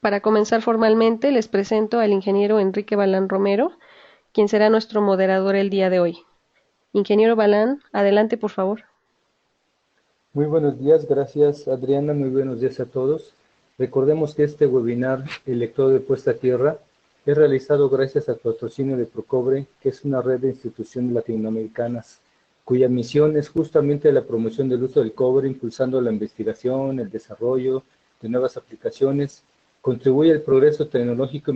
Para comenzar formalmente, les presento al ingeniero Enrique Balán Romero, quien será nuestro moderador el día de hoy. Ingeniero Balán, adelante por favor. Muy buenos días, gracias Adriana, muy buenos días a todos. Recordemos que este webinar, Electrodo de Puesta a Tierra, es realizado gracias al patrocinio de Procobre, que es una red de instituciones latinoamericanas, cuya misión es justamente la promoción del uso del cobre, impulsando la investigación, el desarrollo de nuevas aplicaciones, contribuye al progreso tecnológico y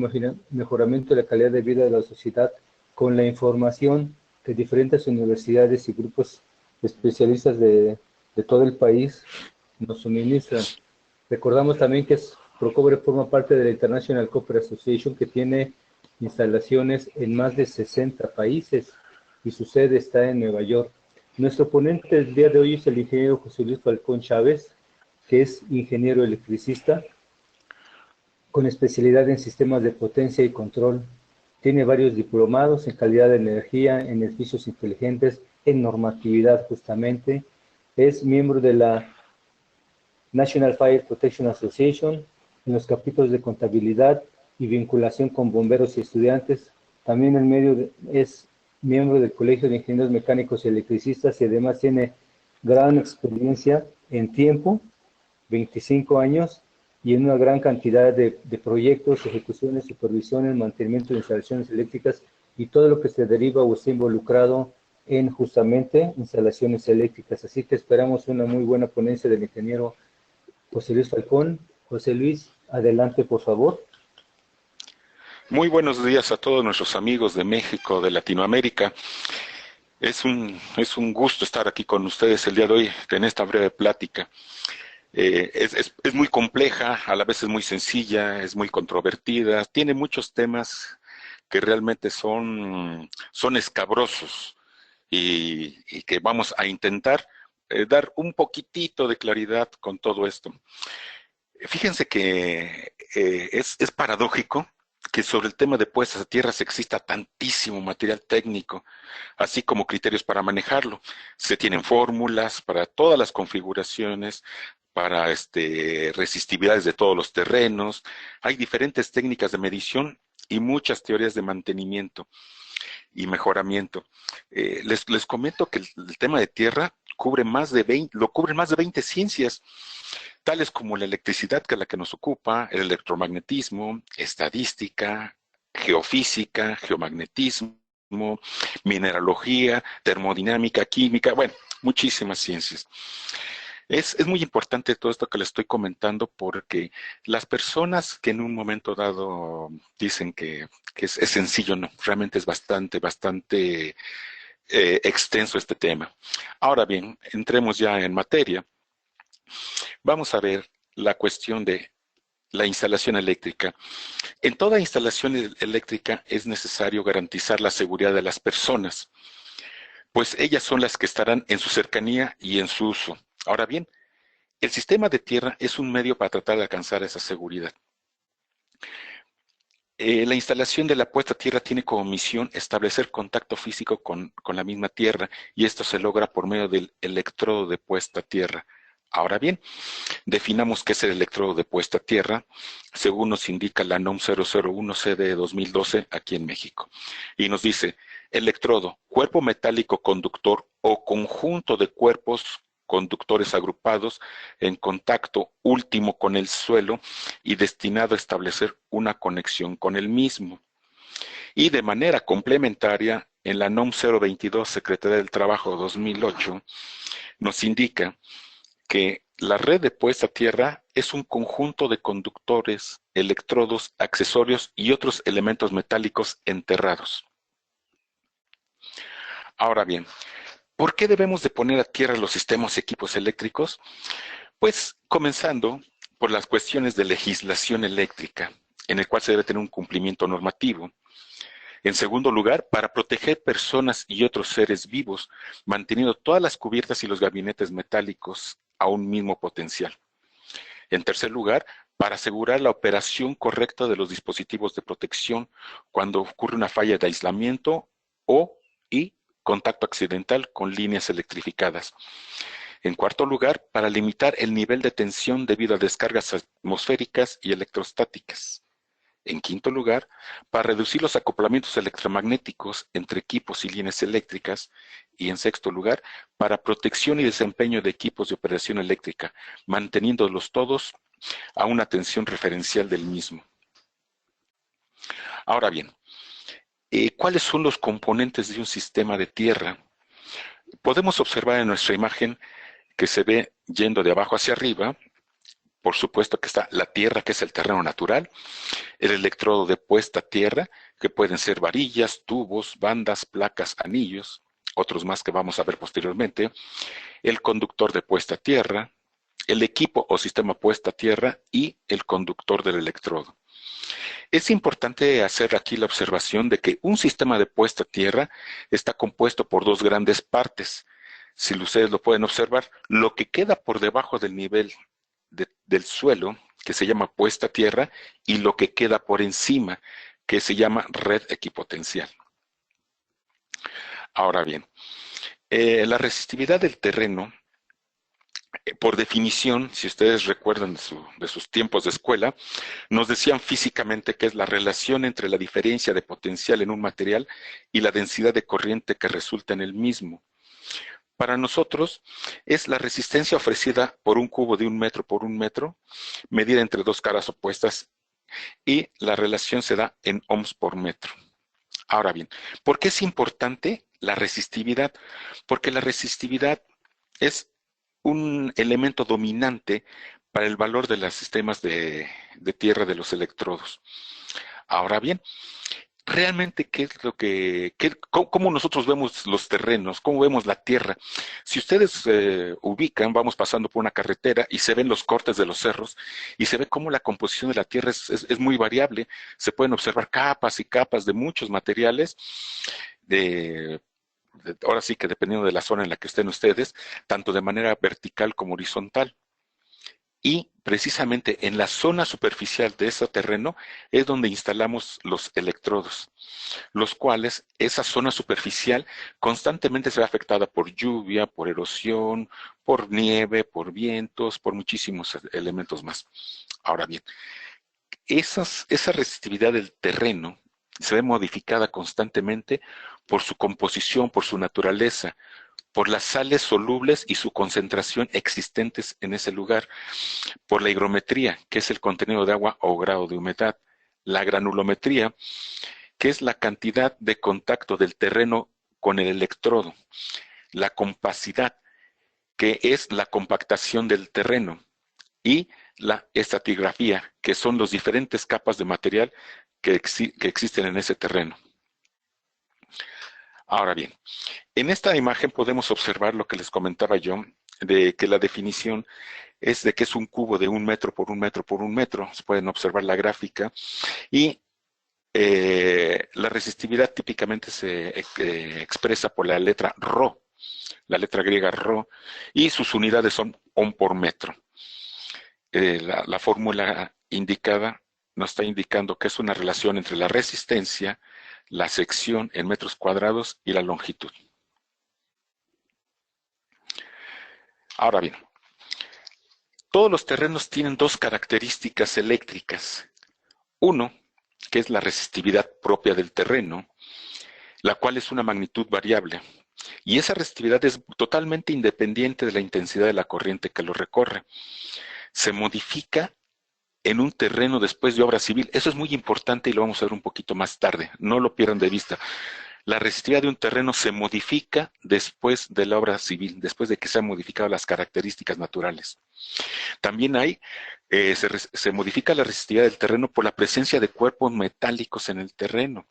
mejoramiento de la calidad de vida de la sociedad con la información que diferentes universidades y grupos especialistas de todo el país nos suministran. Recordamos también que Procobre forma parte de la International Copper Association, que tiene instalaciones en más de 60 países y su sede está en Nueva York. Nuestro ponente el día de hoy es el ingeniero José Luis Falcón Chávez, que es ingeniero electricista con especialidad en sistemas de potencia y control. Tiene varios diplomados en calidad de energía, en edificios inteligentes, en normatividad justamente. Es miembro de la National Fire Protection Association, en los capítulos de contabilidad y vinculación con bomberos y estudiantes. También es miembro del Colegio de Ingenieros Mecánicos y Electricistas y además tiene gran experiencia en tiempo, 25 años, y en una gran cantidad de proyectos, ejecuciones, supervisiones, mantenimiento de instalaciones eléctricas y todo lo que se deriva o está involucrado en justamente instalaciones eléctricas. Así que esperamos una muy buena ponencia del ingeniero José Luis Falcón. José Luis, adelante, por favor. Muy buenos días a todos nuestros amigos de México, de Latinoamérica. Es un gusto estar aquí con ustedes el día de hoy en esta breve plática. Es muy compleja, a la vez es muy sencilla, es muy controvertida, tiene muchos temas que realmente son escabrosos y que vamos a intentar dar un poquitito de claridad con todo esto. Fíjense que es paradójico que sobre el tema de puestas a tierras exista tantísimo material técnico, así como criterios para manejarlo. Se tienen fórmulas para todas las configuraciones, para resistividades de todos los terrenos, hay diferentes técnicas de medición y muchas teorías de mantenimiento y mejoramiento. Les comento que el tema de tierra lo cubren más de 20 ciencias, tales como la electricidad, que es la que nos ocupa, el electromagnetismo, estadística, geofísica, geomagnetismo, mineralogía, termodinámica, química, bueno, muchísimas ciencias. Es muy importante todo esto que les estoy comentando porque las personas que en un momento dado dicen que es sencillo, no, realmente es bastante extenso este tema. Ahora bien, entremos ya en materia. Vamos a ver la cuestión de la instalación eléctrica. En toda instalación eléctrica es necesario garantizar la seguridad de las personas, pues ellas son las que estarán en su cercanía y en su uso. Ahora bien, el sistema de tierra es un medio para tratar de alcanzar esa seguridad. La instalación de la puesta a tierra tiene como misión establecer contacto físico con la misma tierra y esto se logra por medio del electrodo de puesta a tierra. Ahora bien, definamos qué es el electrodo de puesta a tierra, según nos indica la NOM 001 CD 2012 aquí en México. Y nos dice, electrodo, cuerpo metálico conductor o conjunto de cuerpos conductores agrupados en contacto último con el suelo y destinado a establecer una conexión con el mismo. Y de manera complementaria, en la NOM 022 Secretaría del Trabajo 2008 nos indica que la red de puesta a tierra es un conjunto de conductores, electrodos, accesorios y otros elementos metálicos enterrados. Ahora bien, ¿por qué debemos de poner a tierra los sistemas y equipos eléctricos? Pues comenzando por las cuestiones de legislación eléctrica, en el cual se debe tener un cumplimiento normativo. En segundo lugar, para proteger personas y otros seres vivos, manteniendo todas las cubiertas y los gabinetes metálicos a un mismo potencial. En tercer lugar, para asegurar la operación correcta de los dispositivos de protección cuando ocurre una falla de aislamiento y contacto accidental con líneas electrificadas. En cuarto lugar, para limitar el nivel de tensión debido a descargas atmosféricas y electrostáticas. En quinto lugar, para reducir los acoplamientos electromagnéticos entre equipos y líneas eléctricas. Y en sexto lugar, para protección y desempeño de equipos de operación eléctrica, manteniéndolos todos a una tensión referencial del mismo. Ahora bien, ¿cuáles son los componentes de un sistema de tierra? Podemos observar en nuestra imagen que se ve yendo de abajo hacia arriba. Por supuesto que está la tierra, que es el terreno natural, el electrodo de puesta a tierra, que pueden ser varillas, tubos, bandas, placas, anillos, otros más que vamos a ver posteriormente, el conductor de puesta a tierra, el equipo o sistema puesta a tierra y el conductor del electrodo. Es importante hacer aquí la observación de que un sistema de puesta a tierra está compuesto por dos grandes partes. Si ustedes lo pueden observar, lo que queda por debajo del nivel del suelo, que se llama puesta a tierra, y lo que queda por encima, que se llama red equipotencial. Ahora bien, la resistividad del terreno, por definición, si ustedes recuerdan de sus tiempos de escuela, nos decían físicamente que es la relación entre la diferencia de potencial en un material y la densidad de corriente que resulta en el mismo. Para nosotros es la resistencia ofrecida por un cubo de 1 metro por 1 metro, medida entre dos caras opuestas, y la relación se da en ohms por metro. Ahora bien, ¿por qué es importante la resistividad? Porque la resistividad es un elemento dominante para el valor de los sistemas de tierra de los electrodos. Ahora bien, realmente, ¿qué es lo cómo nosotros vemos los terrenos? ¿Cómo vemos la tierra? Si ustedes ubican, vamos pasando por una carretera y se ven los cortes de los cerros y se ve cómo la composición de la tierra es muy variable. Se pueden observar capas y capas de muchos materiales, ahora sí que dependiendo de la zona en la que estén ustedes, tanto de manera vertical como horizontal. Y precisamente en la zona superficial de ese terreno es donde instalamos los electrodos, los cuales esa zona superficial constantemente se ve afectada por lluvia, por erosión, por nieve, por vientos, por muchísimos elementos más. Ahora bien, esa resistividad del terreno se ve modificada constantemente por su composición, por su naturaleza, por las sales solubles y su concentración existentes en ese lugar, por la higrometría, que es el contenido de agua o grado de humedad, la granulometría, que es la cantidad de contacto del terreno con el electrodo, la compacidad, que es la compactación del terreno, y la estratigrafía, que son las diferentes capas de material que existen en ese terreno. Ahora bien, en esta imagen podemos observar lo que les comentaba yo, de que la definición es de que es un cubo de 1 metro por 1 metro por 1 metro. Se pueden observar la gráfica y la resistividad típicamente se expresa por la letra ρ, la letra griega ρ, y sus unidades son ohm por metro. La fórmula indicada nos está indicando que es una relación entre la resistencia, la sección en metros cuadrados y la longitud. Ahora bien, todos los terrenos tienen dos características eléctricas. Uno, que es la resistividad propia del terreno, la cual es una magnitud variable. Y esa resistividad es totalmente independiente de la intensidad de la corriente que lo recorre. Se modifica en un terreno después de obra civil. Eso es muy importante y lo vamos a ver un poquito más tarde. No lo pierdan de vista. La resistividad de un terreno se modifica después de la obra civil, después de que se han modificado las características naturales. También se modifica la resistividad del terreno por la presencia de cuerpos metálicos en el terreno.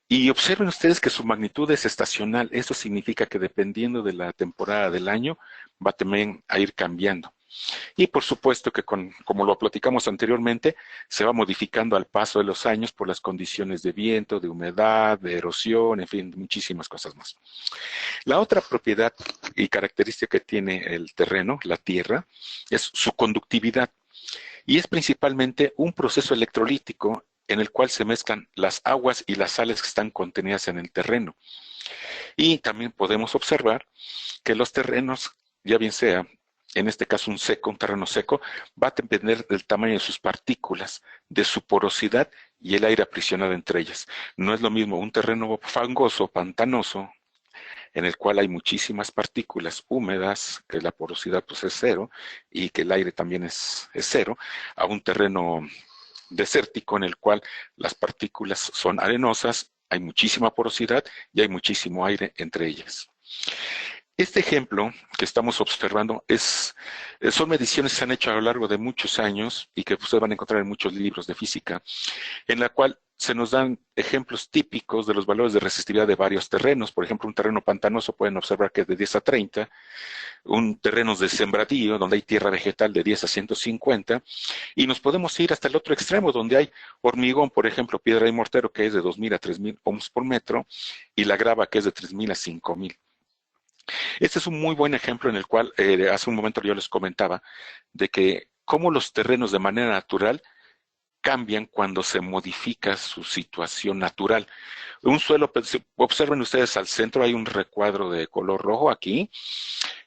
Y observen ustedes que su magnitud es estacional. Eso significa que dependiendo de la temporada del año, va también a ir cambiando. Y por supuesto que como lo platicamos anteriormente, se va modificando al paso de los años por las condiciones de viento, de humedad, de erosión, en fin, muchísimas cosas más. La otra propiedad y característica que tiene el terreno, la tierra, es su conductividad. Y es principalmente un proceso electrolítico en el cual se mezclan las aguas y las sales que están contenidas en el terreno. Y también podemos observar que los terrenos ya bien sea, en este caso un terreno seco, va a depender del tamaño de sus partículas, de su porosidad y el aire aprisionado entre ellas. No es lo mismo un terreno fangoso, pantanoso, en el cual hay muchísimas partículas húmedas, que la porosidad pues es cero y que el aire también es cero, a un terreno desértico en el cual las partículas son arenosas, hay muchísima porosidad y hay muchísimo aire entre ellas. Este ejemplo que estamos observando son mediciones que se han hecho a lo largo de muchos años y que ustedes van a encontrar en muchos libros de física, en la cual se nos dan ejemplos típicos de los valores de resistividad de varios terrenos. Por ejemplo, un terreno pantanoso pueden observar que es de 10 a 30, un terreno de sembradío, donde hay tierra vegetal, de 10 a 150, y nos podemos ir hasta el otro extremo, donde hay hormigón, por ejemplo, piedra y mortero, que es de 2000 a 3000 ohms por metro, y la grava, que es de 3000 a 5000. Este es un muy buen ejemplo en el cual hace un momento yo les comentaba de que cómo los terrenos de manera natural cambian cuando se modifica su situación natural. Un suelo, observen ustedes al centro, hay un recuadro de color rojo aquí,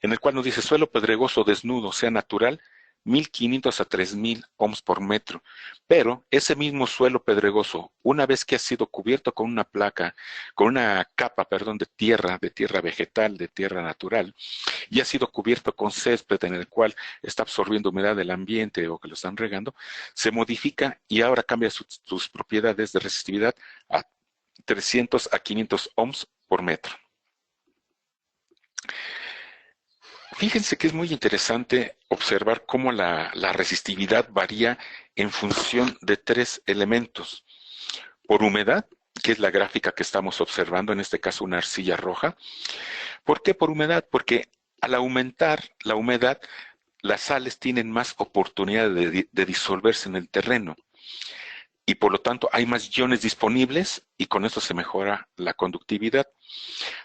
en el cual nos dice suelo pedregoso desnudo, sea natural, 1500 a 3000 ohms por metro. Pero ese mismo suelo pedregoso, una vez que ha sido cubierto con una placa, con una capa, perdón, de tierra vegetal, de tierra natural, y ha sido cubierto con césped en el cual está absorbiendo humedad del ambiente o que lo están regando, se modifica y ahora cambia sus propiedades de resistividad a 300 a 500 ohms por metro. Fíjense que es muy interesante observar cómo la resistividad varía en función de tres elementos. Por humedad, que es la gráfica que estamos observando, en este caso una arcilla roja. ¿Por qué por humedad? Porque al aumentar la humedad, las sales tienen más oportunidad de disolverse en el terreno y por lo tanto hay más iones disponibles y con esto se mejora la conductividad.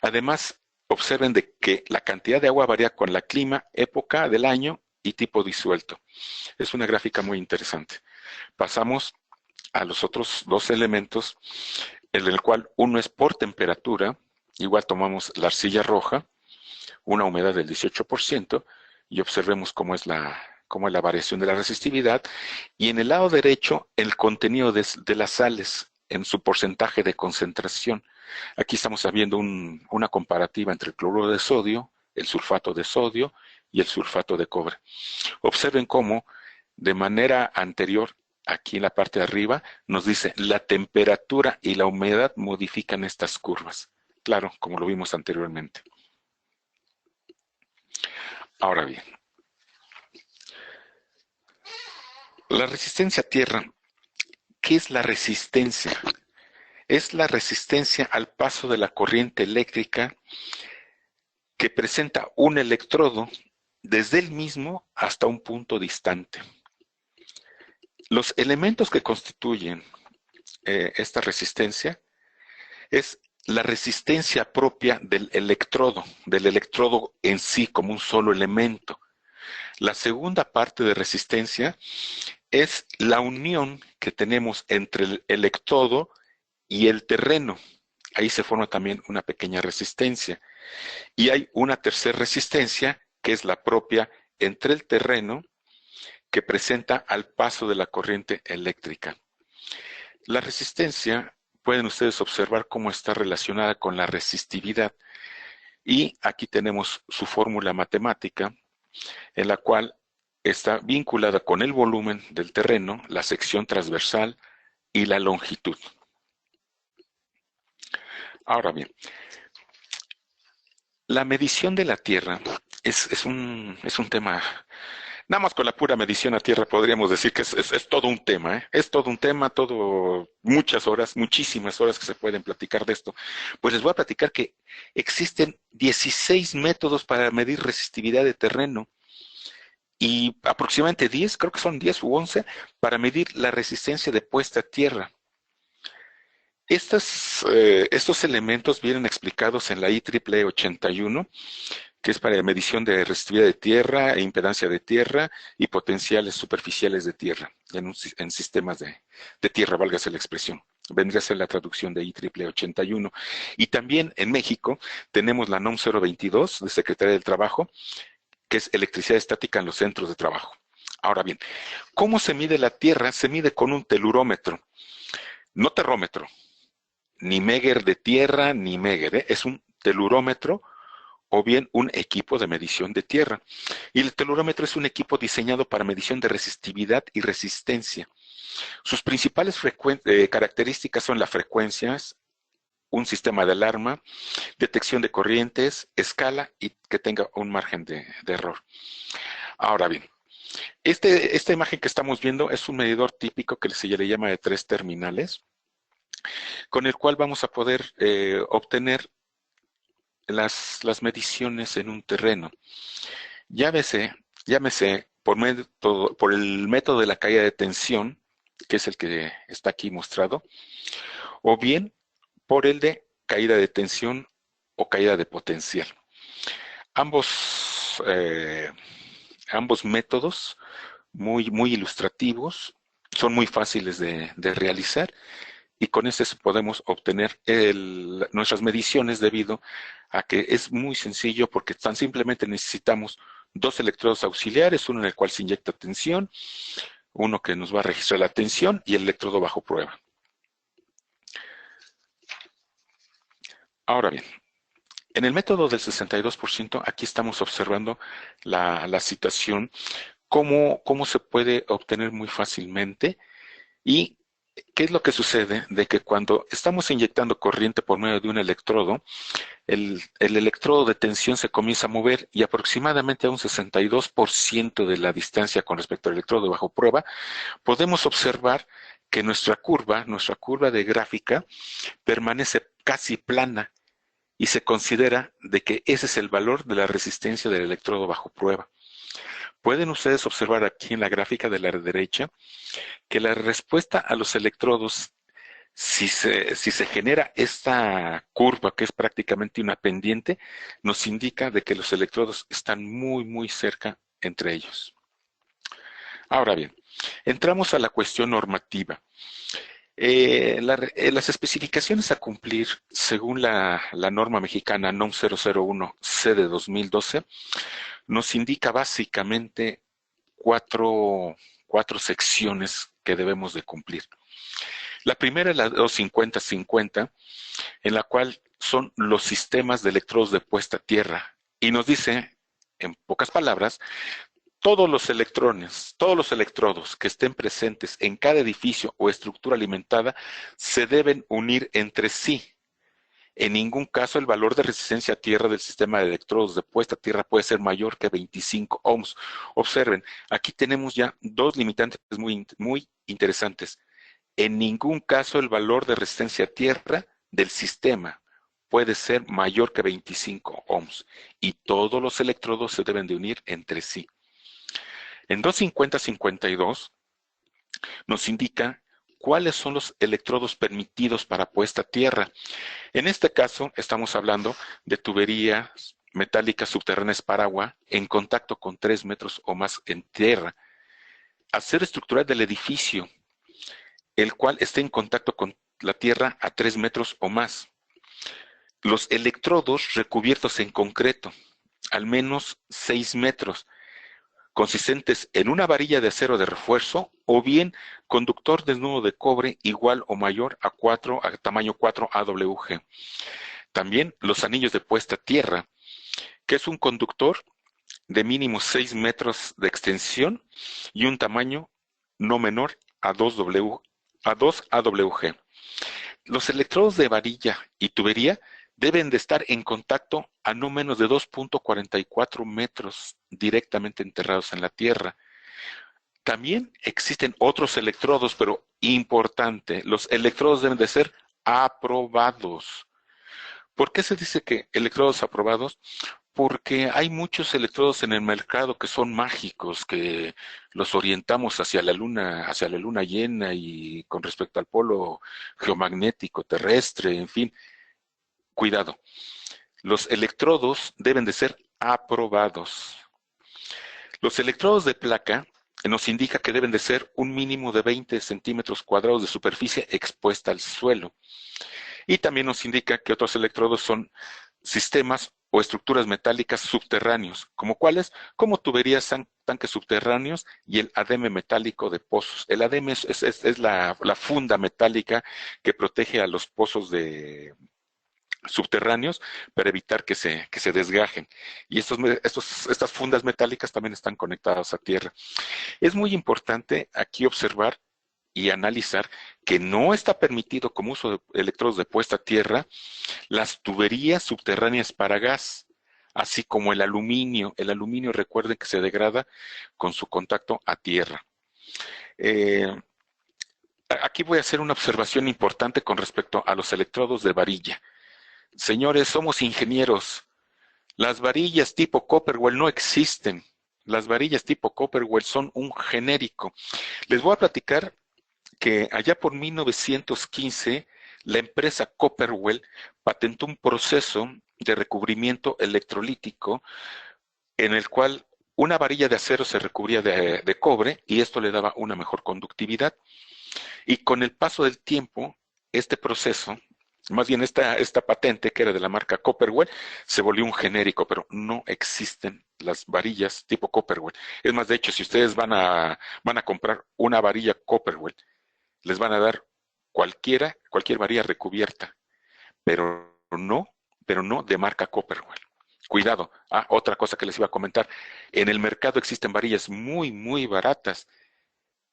Además, observen de que la cantidad de agua varía con la clima, época del año y tipo disuelto. Es una gráfica muy interesante. Pasamos a los otros dos elementos, en el cual uno es por temperatura, igual tomamos la arcilla roja, una humedad del 18%, y observemos cómo es la variación de la resistividad, y en el lado derecho el contenido de las sales en su porcentaje de concentración. Aquí estamos viendo una comparativa entre el cloruro de sodio, el sulfato de sodio y el sulfato de cobre. Observen cómo de manera anterior, aquí en la parte de arriba, nos dice la temperatura y la humedad modifican estas curvas. Claro, como lo vimos anteriormente. Ahora bien, la resistencia a tierra, ¿qué es la resistencia? Es la resistencia al paso de la corriente eléctrica que presenta un electrodo desde el mismo hasta un punto distante. Los elementos que constituyen esta resistencia es la resistencia propia del electrodo en sí como un solo elemento. La segunda parte de resistencia es la unión que tenemos entre el electrodo y el terreno. Ahí se forma también una pequeña resistencia. Y hay una tercera resistencia que es la propia entre el terreno que presenta al paso de la corriente eléctrica. La resistencia, pueden ustedes observar cómo está relacionada con la resistividad. Y aquí tenemos su fórmula matemática, en la cual está vinculada con el volumen del terreno, la sección transversal y la longitud. Ahora bien, la medición de la Tierra es un tema, nada más con la pura medición a Tierra podríamos decir que es todo un tema, ¿eh? Es todo un tema, muchas horas, muchísimas horas que se pueden platicar de esto. Pues les voy a platicar que existen 16 métodos para medir resistividad de terreno y aproximadamente 10, creo que son 10 u 11, para medir la resistencia de puesta a tierra. Estos elementos vienen explicados en la IEEE 81, que es para medición de resistividad de tierra e impedancia de tierra y potenciales superficiales de tierra en sistemas de tierra, válgase la expresión. Vendría a ser la traducción de IEEE 81. Y también en México tenemos la NOM 022 de Secretaría del Trabajo, que es electricidad estática en los centros de trabajo. Ahora bien, ¿cómo se mide la Tierra? Se mide con un telurómetro, no terrómetro, ni Megger de tierra, ni Megger, ¿eh? Es un telurómetro o bien un equipo de medición de tierra. Y el telurómetro es un equipo diseñado para medición de resistividad y resistencia. Sus principales características son las frecuencias, un sistema de alarma, detección de corrientes, escala y que tenga un margen de error. Ahora bien, esta imagen que estamos viendo es un medidor típico que se le llama de 3 terminales, con el cual vamos a poder obtener las mediciones en un terreno. Llámese por el método de la caída de tensión, que es el que está aquí mostrado, o bien por el de caída de tensión o caída de potencial. Ambos métodos muy ilustrativos, son muy fáciles de realizar y con este podemos obtener nuestras mediciones debido a que es muy sencillo porque tan simplemente necesitamos 2 electrodos auxiliares, uno en el cual se inyecta tensión, uno que nos va a registrar la tensión y el electrodo bajo prueba. Ahora bien, en el método del 62%, aquí estamos observando la situación, cómo se puede obtener muy fácilmente y ¿qué es lo que sucede? De que cuando estamos inyectando corriente por medio de un electrodo, el electrodo de tensión se comienza a mover y aproximadamente a un 62% de la distancia con respecto al electrodo bajo prueba, podemos observar que nuestra curva de gráfica, permanece casi plana y se considera de que ese es el valor de la resistencia del electrodo bajo prueba. Pueden ustedes observar aquí en la gráfica de la derecha que la respuesta a los electrodos, si se genera esta curva que es prácticamente una pendiente, nos indica de que los electrodos están muy cerca entre ellos. Ahora bien, entramos a la cuestión normativa. Las especificaciones a cumplir según la norma mexicana NOM 001-C de 2012 nos indica básicamente cuatro secciones que debemos de cumplir. La primera es la 250-50, en la cual son los sistemas de electrodos de puesta a tierra y nos dice, en pocas palabras, todos los electrodos que estén presentes en cada edificio o estructura alimentada se deben unir entre sí. En ningún caso el valor de resistencia a tierra del sistema de electrodos de puesta a tierra puede ser mayor que 25 ohms. Observen, aquí tenemos ya 2 limitantes muy interesantes. En ningún caso el valor de resistencia a tierra del sistema puede ser mayor que 25 ohms y todos los electrodos se deben de unir entre sí. En 250-52 nos indica cuáles son los electrodos permitidos para puesta a tierra. En este caso estamos hablando de tuberías metálicas subterráneas para agua en contacto con 3 metros o más en tierra. Acero estructural del edificio, el cual esté en contacto con la tierra a 3 metros o más. Los electrodos recubiertos en concreto, al menos 6 metros, consistentes en una varilla de acero de refuerzo o bien conductor desnudo de cobre igual o mayor a tamaño 4 AWG. También los anillos de puesta a tierra, que es un conductor de mínimo 6 metros de extensión y un tamaño no menor a 2 AWG. Los electrodos de varilla y tubería deben de estar en contacto a no menos de 2.44 metros directamente enterrados en la tierra. También existen otros electrodos, pero importante, los electrodos deben de ser aprobados. ¿Por qué se dice que electrodos aprobados? Porque hay muchos electrodos en el mercado que son mágicos, que los orientamos hacia la luna llena y con respecto al polo geomagnético terrestre, en fin. Cuidado, los electrodos deben de ser aprobados. Los electrodos de placa nos indica que deben de ser un mínimo de 20 centímetros cuadrados de superficie expuesta al suelo. Y también nos indica que otros electrodos son sistemas o estructuras metálicas subterráneos, como cuáles, como tuberías, tanques subterráneos y el ademe metálico de pozos. El ademe es la funda metálica que protege a los pozos subterráneos para evitar que se desgajen. Y estas fundas metálicas también están conectadas a tierra. Es muy importante aquí observar y analizar que no está permitido como uso de electrodos de puesta a tierra las tuberías subterráneas para gas, así como el aluminio. El aluminio, recuerden que se degrada con su contacto a tierra. Aquí voy a hacer una observación importante con respecto a los electrodos de varilla. Señores, somos ingenieros. Las varillas tipo Copperwell no existen. Las varillas tipo Copperwell son un genérico. Les voy a platicar que allá por 1915 la empresa Copperwell patentó un proceso de recubrimiento electrolítico en el cual una varilla de acero se recubría de cobre y esto le daba una mejor conductividad. Y con el paso del tiempo, este proceso, más bien esta patente que era de la marca Copperwell, se volvió un genérico, pero no existen las varillas tipo Copperwell. Es más, de hecho, si ustedes van a comprar una varilla Copperwell, les van a dar cualquier varilla recubierta, pero no de marca Copperwell. Cuidado. Otra cosa que les iba a comentar. En el mercado existen varillas muy, muy baratas,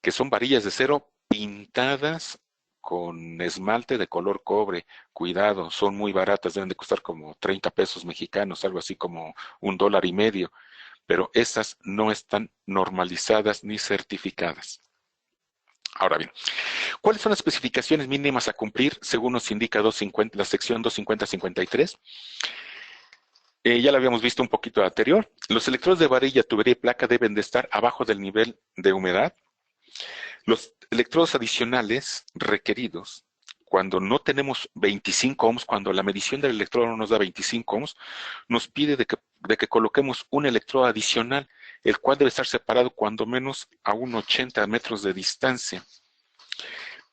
que son varillas de acero pintadas con esmalte de color cobre. Cuidado, son muy baratas, deben de costar como 30 pesos mexicanos, algo así como $1.50, pero esas no están normalizadas ni certificadas. Ahora bien, ¿cuáles son las especificaciones mínimas a cumplir según nos indica la sección 250-53? Ya lo habíamos visto un poquito anterior. Los electrodos de varilla, tubería y placa deben de estar abajo del nivel de humedad. Los electrodos adicionales requeridos, cuando no tenemos 25 ohms, cuando la medición del electrodo no nos da 25 ohms, nos pide de que coloquemos un electrodo adicional, el cual debe estar separado cuando menos a 80 metros de distancia.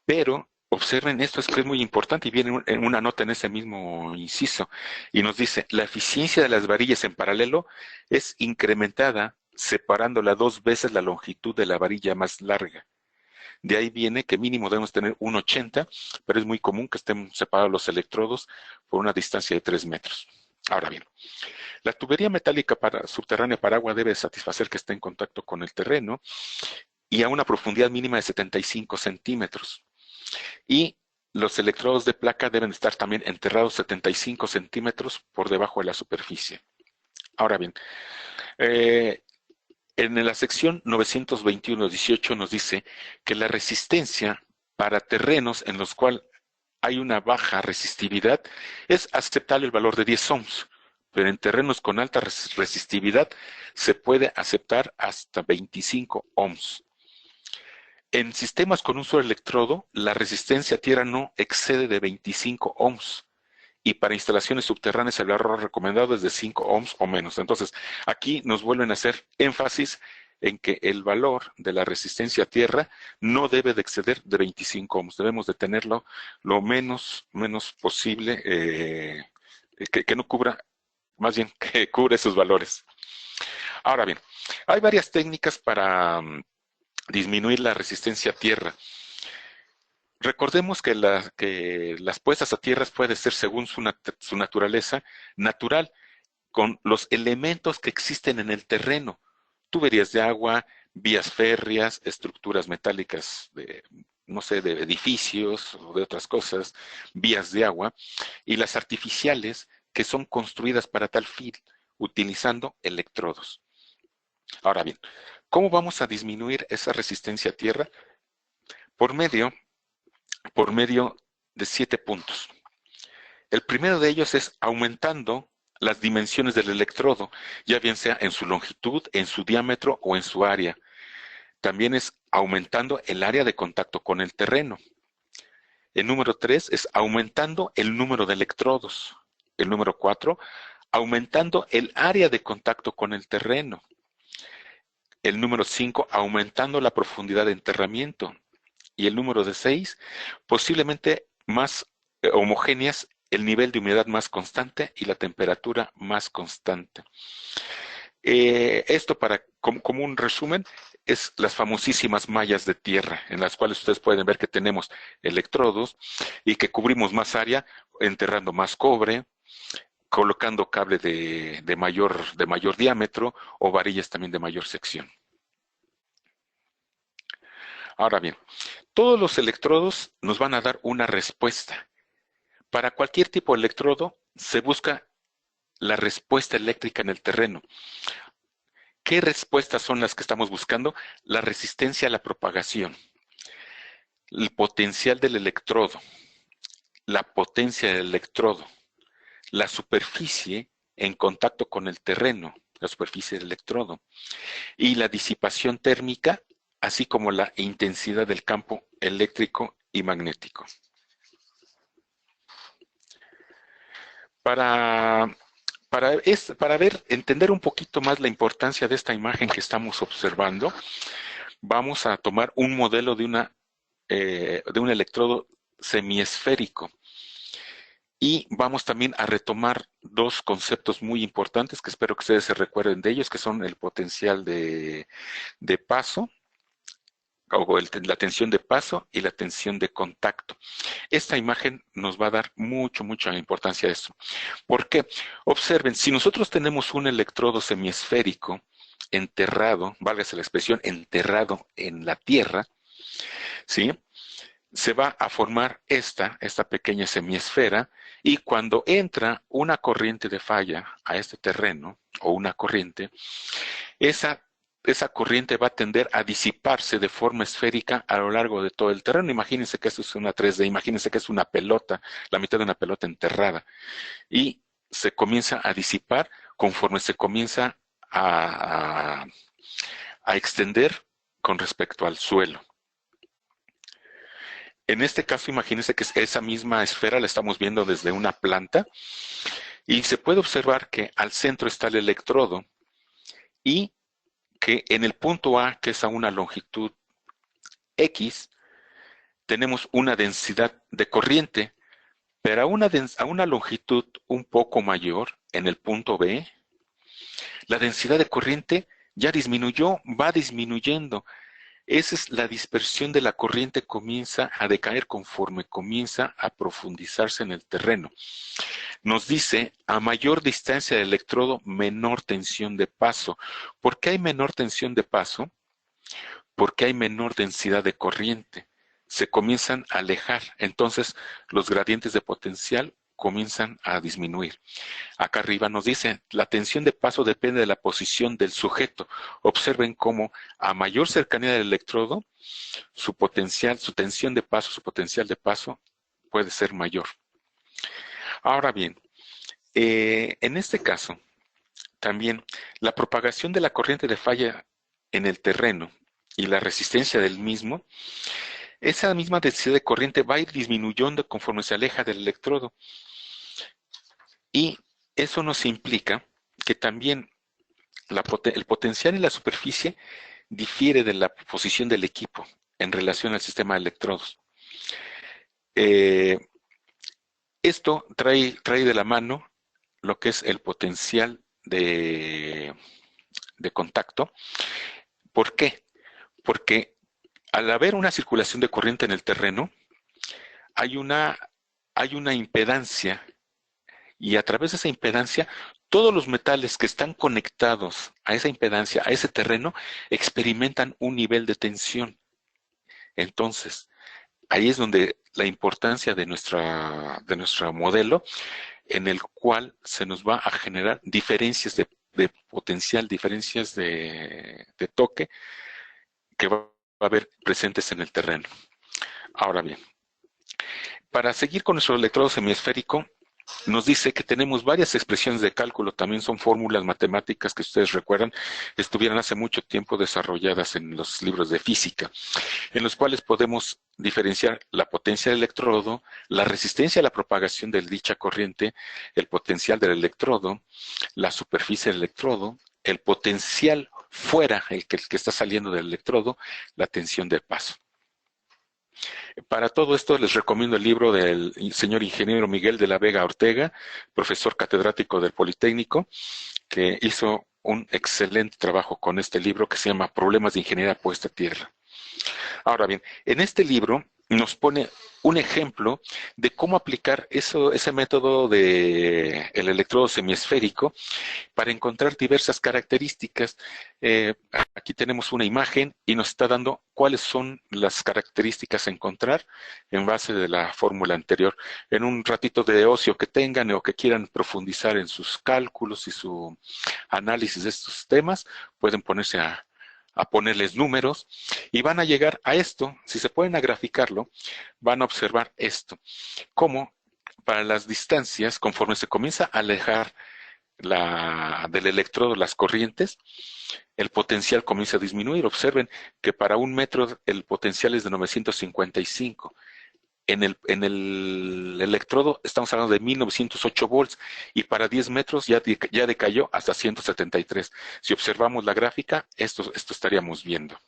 Pero observen, esto es que es muy importante y viene en una nota en ese mismo inciso y nos dice, la eficiencia de las varillas en paralelo es incrementada separándola 2 veces la longitud de la varilla más larga. De ahí viene que mínimo debemos tener 1,80, pero es muy común que estén separados los electrodos por una distancia de 3 metros. Ahora bien, la tubería metálica subterránea para agua debe satisfacer que esté en contacto con el terreno y a una profundidad mínima de 75 centímetros. Y los electrodos de placa deben estar también enterrados 75 centímetros por debajo de la superficie. Ahora bien, en la sección 921-18 nos dice que la resistencia para terrenos en los cuales hay una baja resistividad es aceptable el valor de 10 ohms, pero en terrenos con alta resistividad se puede aceptar hasta 25 ohms. En sistemas con un solo electrodo, la resistencia a tierra no excede de 25 ohms. Y para instalaciones subterráneas el valor recomendado es de 5 ohms o menos. Entonces, aquí nos vuelven a hacer énfasis en que el valor de la resistencia a tierra no debe de exceder de 25 ohms. Debemos de tenerlo lo menos posible, que no cubra, más bien que cubra esos valores. Ahora bien, hay varias técnicas para disminuir la resistencia a tierra. Recordemos que las puestas a tierra pueden ser según su naturaleza natural, con los elementos que existen en el terreno, tuberías de agua, vías férreas, estructuras metálicas de, no sé, de edificios o de otras cosas, vías de agua, y las artificiales que son construidas para tal fin, utilizando electrodos. Ahora bien, ¿cómo vamos a disminuir esa resistencia a tierra? Por medio de 7 puntos. El primero de ellos es aumentando las dimensiones del electrodo, ya bien sea en su longitud, en su diámetro o en su área. También es aumentando el área de contacto con el terreno. El número 3 es aumentando el número de electrodos. El número 4, aumentando el área de contacto con el terreno. El número 5, aumentando la profundidad de enterramiento. Y el número de 6, posiblemente más homogéneas el nivel de humedad más constante y la temperatura más constante. Esto como un resumen, es las famosísimas mallas de tierra, en las cuales ustedes pueden ver que tenemos electrodos y que cubrimos más área, enterrando más cobre, colocando cable de mayor diámetro o varillas también de mayor sección. Ahora bien, todos los electrodos nos van a dar una respuesta. Para cualquier tipo de electrodo se busca la respuesta eléctrica en el terreno. ¿Qué respuestas son las que estamos buscando? La resistencia a la propagación, el potencial del electrodo, la potencia del electrodo, la superficie en contacto con el terreno, la superficie del electrodo, y la disipación térmica, así como la intensidad del campo eléctrico y magnético. Para entender un poquito más la importancia de esta imagen que estamos observando, vamos a tomar un modelo de un electrodo semiesférico. Y vamos también a retomar dos conceptos muy importantes que espero que ustedes se recuerden de ellos, que son el potencial de paso, o la tensión de paso y la tensión de contacto. Esta imagen nos va a dar mucha importancia a eso. ¿Por qué? Observen, si nosotros tenemos un electrodo semiesférico enterrado, válgase la expresión, enterrado en la tierra, ¿sí? Se va a formar esta pequeña semiesfera, y cuando entra una corriente de falla a este terreno, o una corriente, esa corriente va a tender a disiparse de forma esférica a lo largo de todo el terreno. Imagínense que esto es una 3D, imagínense que es una pelota, la mitad de una pelota enterrada, y se comienza a disipar conforme se comienza a extender con respecto al suelo. En este caso, imagínense que esa misma esfera la estamos viendo desde una planta, y se puede observar que al centro está el electrodo, y que en el punto A, que es a una longitud X, tenemos una densidad de corriente, pero a una longitud un poco mayor, en el punto B, la densidad de corriente ya disminuyó, va disminuyendo. Esa es la dispersión de la corriente, comienza a decaer conforme comienza a profundizarse en el terreno. Nos dice, a mayor distancia del electrodo, menor tensión de paso. ¿Por qué hay menor tensión de paso? Porque hay menor densidad de corriente. Se comienzan a alejar, entonces los gradientes de potencial comienzan a disminuir. Acá arriba nos dice, la tensión de paso depende de la posición del sujeto. Observen cómo a mayor cercanía del electrodo, su tensión de paso, su potencial de paso puede ser mayor. Ahora bien, en este caso, también la propagación de la corriente de falla en el terreno y la resistencia del mismo, esa misma densidad de corriente va a ir disminuyendo conforme se aleja del electrodo. Y eso nos implica que también el potencial en la superficie difiere de la posición del equipo en relación al sistema de electrodos. Esto trae de la mano lo que es el potencial de contacto. ¿Por qué? Porque al haber una circulación de corriente en el terreno, hay una impedancia, y a través de esa impedancia, todos los metales que están conectados a esa impedancia, a ese terreno, experimentan un nivel de tensión. Entonces, ahí es donde la importancia de nuestro modelo, en el cual se nos va a generar diferencias de potencial, diferencias de toque, que va a haber presentes en el terreno. Ahora bien, para seguir con nuestro electrodo semiesférico, nos dice que tenemos varias expresiones de cálculo, también son fórmulas matemáticas que ustedes recuerdan, estuvieron hace mucho tiempo desarrolladas en los libros de física, en los cuales podemos diferenciar la potencia del electrodo, la resistencia a la propagación de dicha corriente, el potencial del electrodo, la superficie del electrodo, el potencial fuera, el que está saliendo del electrodo, la tensión de paso. Para todo esto les recomiendo el libro del señor ingeniero Miguel de la Vega Ortega, profesor catedrático del Politécnico, que hizo un excelente trabajo con este libro que se llama Problemas de Ingeniería Puesta a Tierra. Ahora bien, en este libro nos pone un ejemplo de cómo aplicar ese método de el electrodo semiesférico para encontrar diversas características. Aquí tenemos una imagen y nos está dando cuáles son las características a encontrar en base de la fórmula anterior. En un ratito de ocio que tengan o que quieran profundizar en sus cálculos y su análisis de estos temas, pueden ponerse a ponerles números y van a llegar a esto. Si se pueden a graficarlo, van a observar esto, cómo para las distancias, conforme se comienza a alejar del electrodo las corrientes, el potencial comienza a disminuir. Observen que para 1 metro el potencial es de 955. En el electrodo estamos hablando de 1908 volts y para 10 metros ya decayó hasta 173. Si observamos la gráfica, esto estaríamos viendo.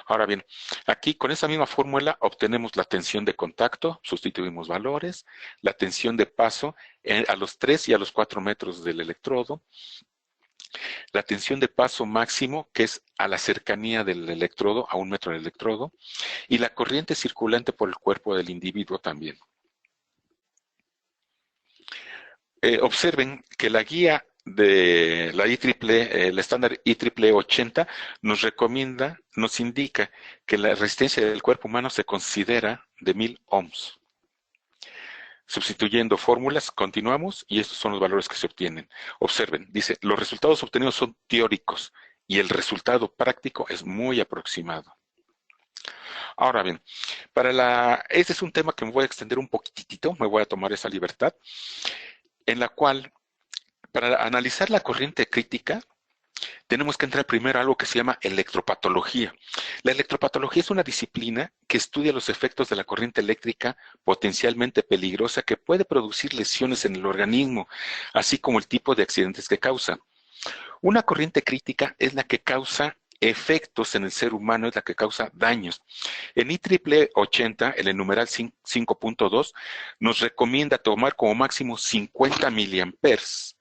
Ahora bien, aquí con esa misma fórmula obtenemos la tensión de contacto, sustituimos valores, la tensión de paso a los 3 y a los 4 metros del electrodo, la tensión de paso máximo, que es a la cercanía del electrodo, a 1 metro del electrodo, y la corriente circulante por el cuerpo del individuo también. Observen que la guía de la IEEE, el estándar IEEE 80, nos indica que la resistencia del cuerpo humano se considera de 1000 ohms. Sustituyendo fórmulas, continuamos y estos son los valores que se obtienen. Observen, dice, los resultados obtenidos son teóricos y el resultado práctico es muy aproximado. Ahora bien, este es un tema que me voy a extender un poquitito, me voy a tomar esa libertad, en la cual, para analizar la corriente crítica, tenemos que entrar primero a algo que se llama electropatología. La electropatología es una disciplina que estudia los efectos de la corriente eléctrica potencialmente peligrosa que puede producir lesiones en el organismo, así como el tipo de accidentes que causa. Una corriente crítica es la que causa efectos en el ser humano, es la que causa daños. En IEEE 80, el numeral 5.2, nos recomienda tomar como máximo 50 miliamperes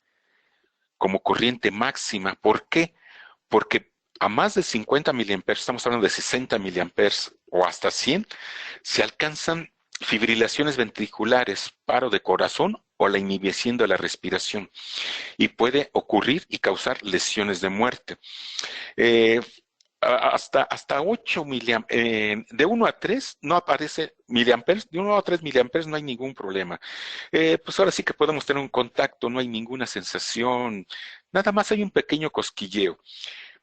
como corriente máxima. ¿Por qué? Porque a más de 50 miliamperes, estamos hablando de 60 miliamperes o hasta 100, se alcanzan fibrilaciones ventriculares, paro de corazón o la inhibición de la respiración. Y puede ocurrir y causar lesiones de muerte. Hasta 8 miliamperes, de 1 a 3 no aparece miliamperes, de 1 a 3 miliamperes no hay ningún problema. Pues ahora sí que podemos tener un contacto, no hay ninguna sensación, nada más hay un pequeño cosquilleo.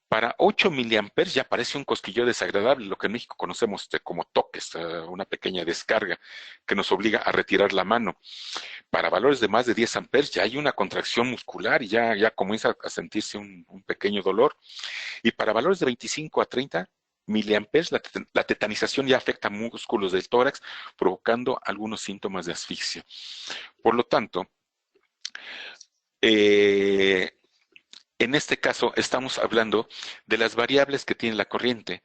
Para 8 miliamperes ya parece un cosquilleo desagradable, lo que en México conocemos como toques, una pequeña descarga que nos obliga a retirar la mano. Para valores de más de 10 amperes ya hay una contracción muscular y ya comienza a sentirse un pequeño dolor. Y para valores de 25 a 30 miliamperes, la tetanización ya afecta músculos del tórax, provocando algunos síntomas de asfixia. Por lo tanto, en este caso estamos hablando de las variables que tiene la corriente,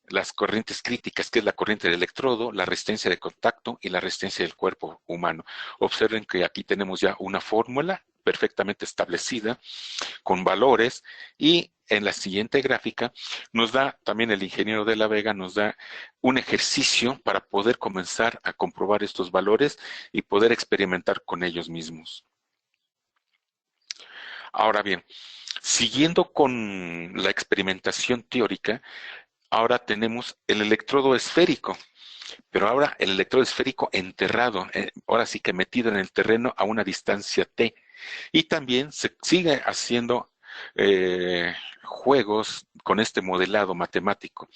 las corrientes críticas, que es la corriente del electrodo, la resistencia de contacto y la resistencia del cuerpo humano. Observen que aquí tenemos ya una fórmula perfectamente establecida, con valores, y en la siguiente gráfica nos da, también el ingeniero de la Vega nos da un ejercicio para poder comenzar a comprobar estos valores y poder experimentar con ellos mismos. Ahora bien, siguiendo con la experimentación teórica, ahora tenemos el electrodo esférico, pero ahora el electrodo esférico enterrado, ahora sí que metido en el terreno a una distancia T. Y también se sigue haciendo juegos con este modelado matemático.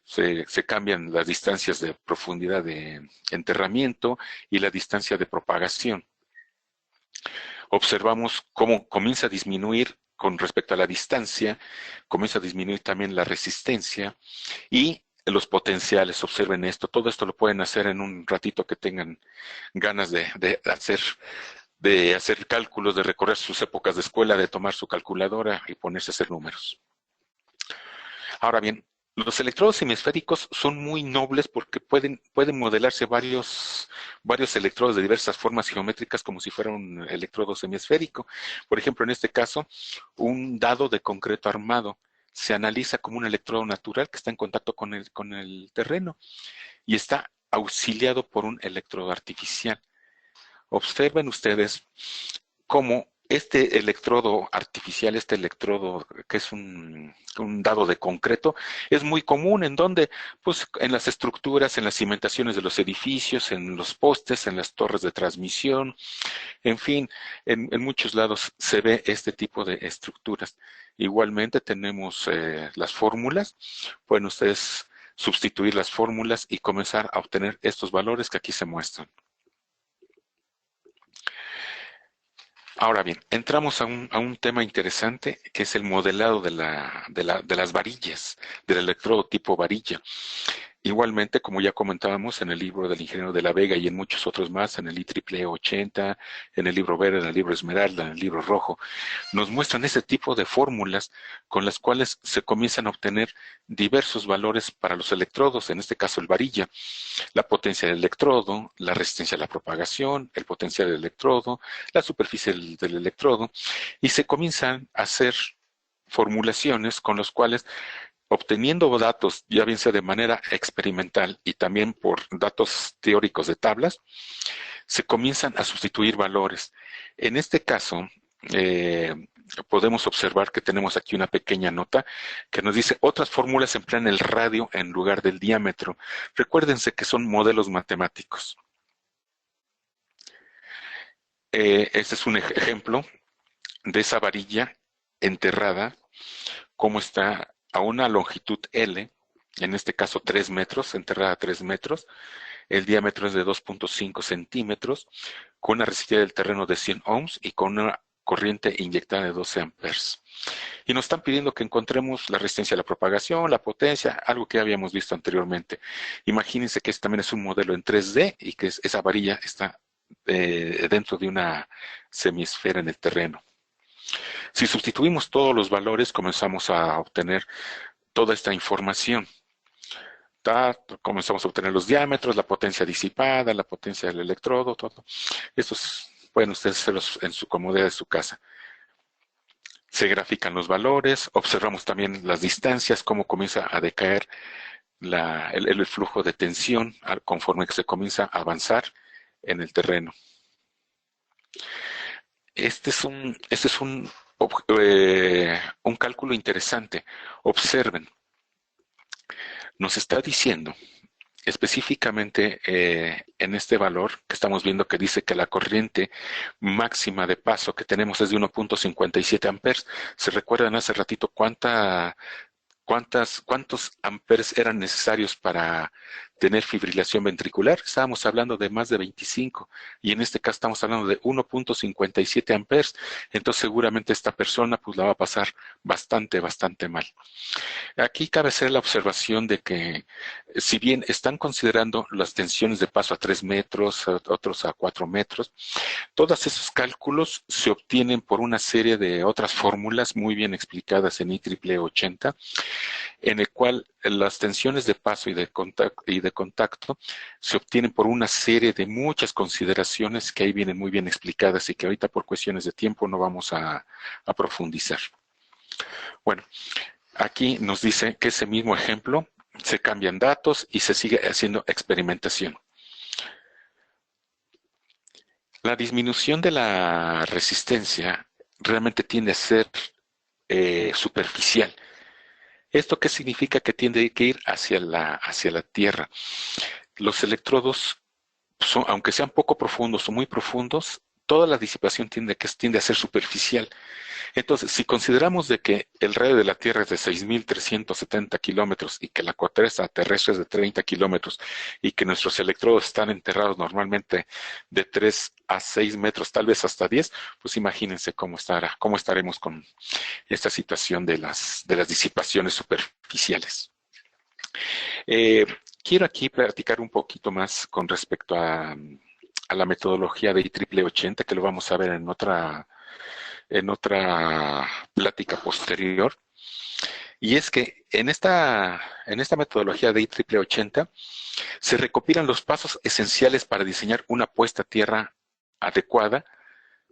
Se cambian las distancias de profundidad de enterramiento y la distancia de propagación. Observamos cómo comienza a disminuir con respecto a la distancia, comienza a disminuir también la resistencia y los potenciales. Observen esto, todo esto lo pueden hacer en un ratito que tengan ganas de hacer cálculos, de recorrer sus épocas de escuela, de tomar su calculadora y ponerse a hacer números. Ahora bien, Los electrodos hemisféricos son muy nobles porque pueden modelarse varios electrodos de diversas formas geométricas como si fuera un electrodo hemisférico. Por ejemplo, en este caso, un dado de concreto armado se analiza como un electrodo natural que está en contacto con el terreno y está auxiliado por un electrodo artificial. Observen ustedes cómo este electrodo artificial, este electrodo que es un dado de concreto, es muy común en donde, pues en las estructuras, en las cimentaciones de los edificios, en los postes, en las torres de transmisión, en fin, en muchos lados se ve este tipo de estructuras. Igualmente tenemos las fórmulas, pueden ustedes sustituir las fórmulas y comenzar a obtener estos valores que aquí se muestran. Ahora bien, entramos a un tema interesante que es el modelado de las varillas, del electrodo tipo varilla. Igualmente, como ya comentábamos en el libro del ingeniero de la Vega y en muchos otros más, en el IEEE 80, en el libro verde, en el libro esmeralda, en el libro rojo, nos muestran ese tipo de fórmulas con las cuales se comienzan a obtener diversos valores para los electrodos, en este caso el varilla, la potencia del electrodo, la resistencia a la propagación, el potencial del electrodo, la superficie del electrodo, y se comienzan a hacer formulaciones con los cuales obteniendo datos, ya bien sea de manera experimental y también por datos teóricos de tablas, se comienzan a sustituir valores. En este caso, podemos observar que tenemos aquí una pequeña nota que nos dice otras fórmulas emplean el radio en lugar del diámetro. Recuérdense que son modelos matemáticos. Este es un ejemplo de esa varilla enterrada, cómo está a una longitud L, en este caso 3 metros, enterrada a 3 metros, el diámetro es de 2.5 centímetros, con una resistencia del terreno de 100 ohms y con una corriente inyectada de 12 amperes. Y nos están pidiendo que encontremos la resistencia a la propagación, la potencia, algo que ya habíamos visto anteriormente. Imagínense que este también es un modelo en 3D y que esa varilla está dentro de una semiesfera en el terreno. Si sustituimos todos los valores, comenzamos a obtener toda esta información. Comenzamos a obtener los diámetros, la potencia disipada, la potencia del electrodo, todo. Estos pueden ustedes hacerlos en su comodidad de su casa. Se grafican los valores, observamos también las distancias, cómo comienza a decaer el flujo de tensión conforme que se comienza a avanzar en el terreno. Este es un cálculo interesante. Observen, nos está diciendo específicamente en este valor que estamos viendo que dice que la corriente máxima de paso que tenemos es de 1.57 amperes. ¿Se recuerdan hace ratito cuántos amperes eran necesarios para tener fibrilación ventricular? Estábamos hablando de más de 25 y en este caso estamos hablando de 1.57 amperes. Entonces seguramente esta persona pues la va a pasar bastante mal. Aquí cabe hacer la observación de que si bien están considerando las tensiones de paso a 3 metros, otros a 4 metros, todos esos cálculos se obtienen por una serie de otras fórmulas muy bien explicadas en IEEE 80, en el cual las tensiones de paso y de contacto se obtienen por una serie de muchas consideraciones que ahí vienen muy bien explicadas y que ahorita por cuestiones de tiempo no vamos a profundizar. Bueno, aquí nos dice que ese mismo ejemplo se cambian datos y se sigue haciendo experimentación. La disminución de la resistencia realmente tiende a ser superficial. ¿Esto qué significa? Que tiende a ir hacia la Tierra. Los electrodos, aunque sean poco profundos o muy profundos, toda la disipación tiende a ser superficial. Entonces, si consideramos de que el radio de la Tierra es de 6.370 kilómetros y que la corteza terrestre es de 30 kilómetros y que nuestros electrodos están enterrados normalmente de 3 a 6 metros, tal vez hasta 10, pues imagínense cómo estaremos con esta situación de las disipaciones superficiales. Quiero aquí platicar un poquito más con respecto a la metodología de IEEE 80, que lo vamos a ver en otra plática posterior. Y es que en esta metodología de IEEE 80 se recopilan los pasos esenciales para diseñar una puesta a tierra adecuada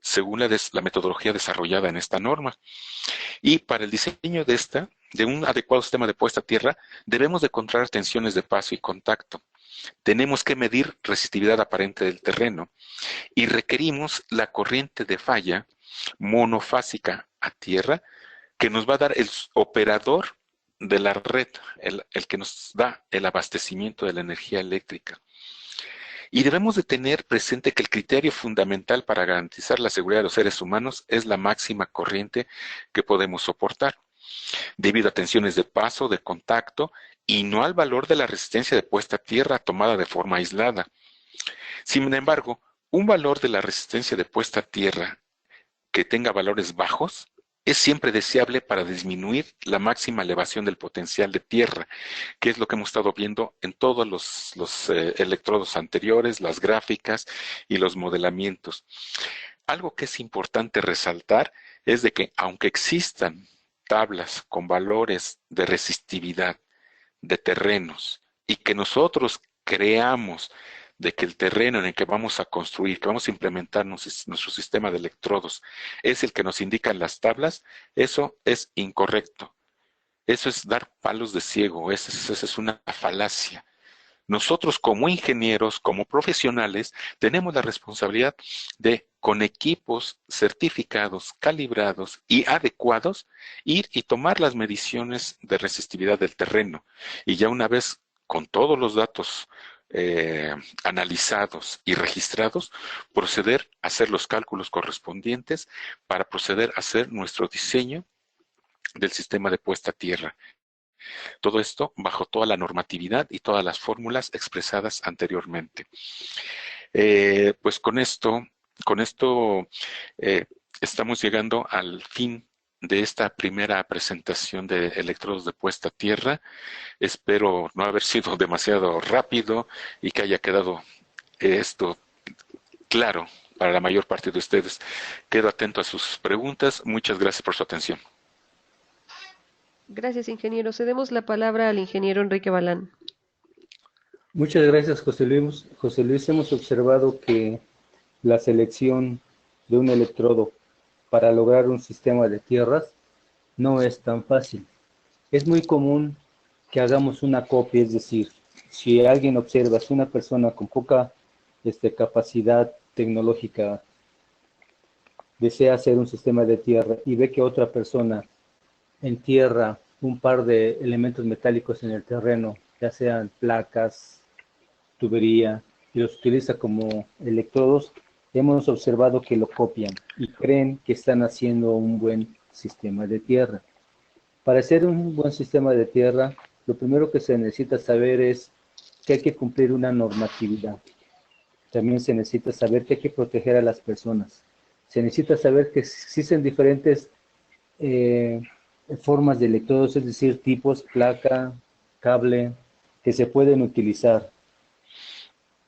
según la metodología desarrollada en esta norma. Y para el diseño de un adecuado sistema de puesta a tierra, debemos de controlar tensiones de paso y contacto. Tenemos que medir resistividad aparente del terreno y requerimos la corriente de falla monofásica a tierra que nos va a dar el operador de la red, el que nos da el abastecimiento de la energía eléctrica. Y debemos de tener presente que el criterio fundamental para garantizar la seguridad de los seres humanos es la máxima corriente que podemos soportar, debido a tensiones de paso, de contacto, y no al valor de la resistencia de puesta a tierra tomada de forma aislada. Sin embargo, un valor de la resistencia de puesta a tierra que tenga valores bajos es siempre deseable para disminuir la máxima elevación del potencial de tierra, que es lo que hemos estado viendo en todos los electrodos anteriores, las gráficas y los modelamientos. Algo que es importante resaltar es de que aunque existan tablas con valores de resistividad de terrenos y que nosotros creamos de que el terreno en el que vamos a construir, que vamos a implementar nuestro sistema de electrodos, es el que nos indican las tablas, eso es incorrecto. Eso es dar palos de ciego, esa es una falacia. Nosotros como ingenieros, como profesionales, tenemos la responsabilidad de, con equipos certificados, calibrados y adecuados, ir y tomar las mediciones de resistividad del terreno. Y ya una vez con todos los datos analizados y registrados, proceder a hacer los cálculos correspondientes para proceder a hacer nuestro diseño del sistema de puesta a tierra. Todo esto bajo toda la normatividad y todas las fórmulas expresadas anteriormente. Pues con esto estamos llegando al fin de esta primera presentación de electrodos de puesta a tierra. Espero no haber sido demasiado rápido y que haya quedado esto claro para la mayor parte de ustedes. Quedo atento a sus preguntas. Muchas gracias por su atención. Gracias, ingeniero. Cedemos la palabra al ingeniero Enrique Balán. Muchas gracias, José Luis. José Luis, hemos observado que la selección de un electrodo para lograr un sistema de tierras no es tan fácil. Es muy común que hagamos una copia, es decir, si alguien observa, si una persona con poca capacidad tecnológica desea hacer un sistema de tierra y ve que otra persona entierra un par de elementos metálicos en el terreno, ya sean placas, tubería, y los utiliza como electrodos, hemos observado que lo copian y creen que están haciendo un buen sistema de tierra. Para hacer un buen sistema de tierra, lo primero que se necesita saber es que hay que cumplir una normatividad. También se necesita saber que hay que proteger a las personas. Se necesita saber que existen diferentes formas de electrodos, es decir, tipos, placa, cable, que se pueden utilizar.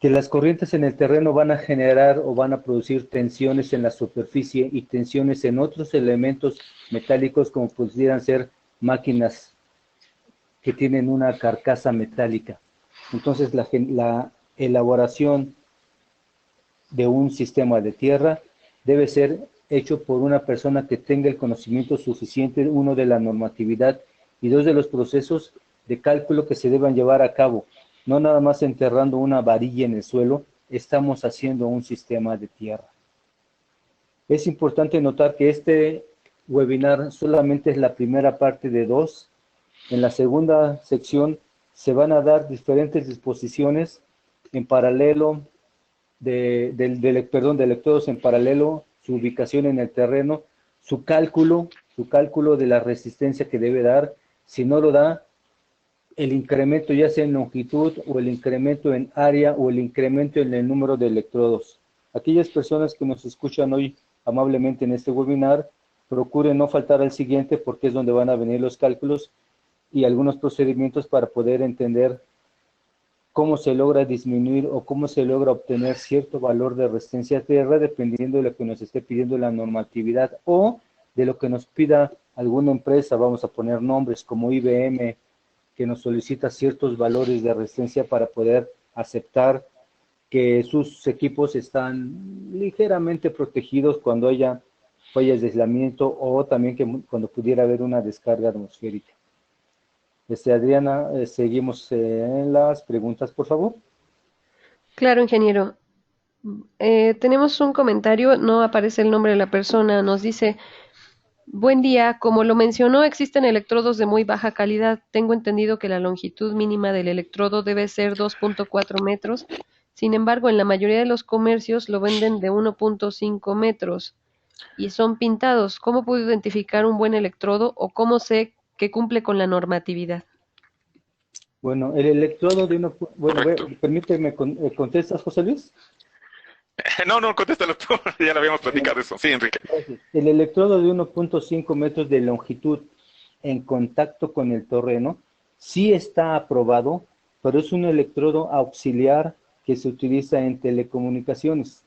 Que las corrientes en el terreno van a generar o van a producir tensiones en la superficie y tensiones en otros elementos metálicos como pudieran ser máquinas que tienen una carcasa metálica. Entonces la elaboración de un sistema de tierra debe ser hecho por una persona que tenga el conocimiento suficiente, uno, de la normatividad y dos, de los procesos de cálculo que se deban llevar a cabo. No nada más enterrando una varilla en el suelo, estamos haciendo un sistema de tierra. Es importante notar que este webinar solamente es la primera parte de dos. En la segunda sección se van a dar diferentes disposiciones en paralelo de electrodos en paralelo, su ubicación en el terreno, su cálculo de la resistencia que debe dar. Si no lo da, el incremento ya sea en longitud o el incremento en área o el incremento en el número de electrodos. Aquellas personas que nos escuchan hoy amablemente en este webinar, procuren no faltar al siguiente porque es donde van a venir los cálculos y algunos procedimientos para poder entender cómo se logra disminuir o cómo se logra obtener cierto valor de resistencia a tierra dependiendo de lo que nos esté pidiendo la normatividad o de lo que nos pida alguna empresa, vamos a poner nombres como IBM, que nos solicita ciertos valores de resistencia para poder aceptar que sus equipos están ligeramente protegidos cuando haya fallas de aislamiento o también que cuando pudiera haber una descarga atmosférica. Adriana, seguimos en las preguntas, por favor. Claro, ingeniero. Tenemos un comentario, no aparece el nombre de la persona, nos dice, buen día, como lo mencionó, existen electrodos de muy baja calidad. Tengo entendido que la longitud mínima del electrodo debe ser 2.4 metros. Sin embargo, en la mayoría de los comercios lo venden de 1.5 metros y son pintados. ¿Cómo puedo identificar un buen electrodo o cómo sé que cumple con la normatividad? Bueno, el electrodo de uno, bueno, Correcto. permíteme, ¿contestas, José Luis? No, no, contéstalo tú. Ya lo habíamos Bueno, platicado eso. Sí, Enrique. gracias. El electrodo de 1.5 metros de longitud en contacto con el terreno sí está aprobado, pero es un electrodo auxiliar que se utiliza en telecomunicaciones.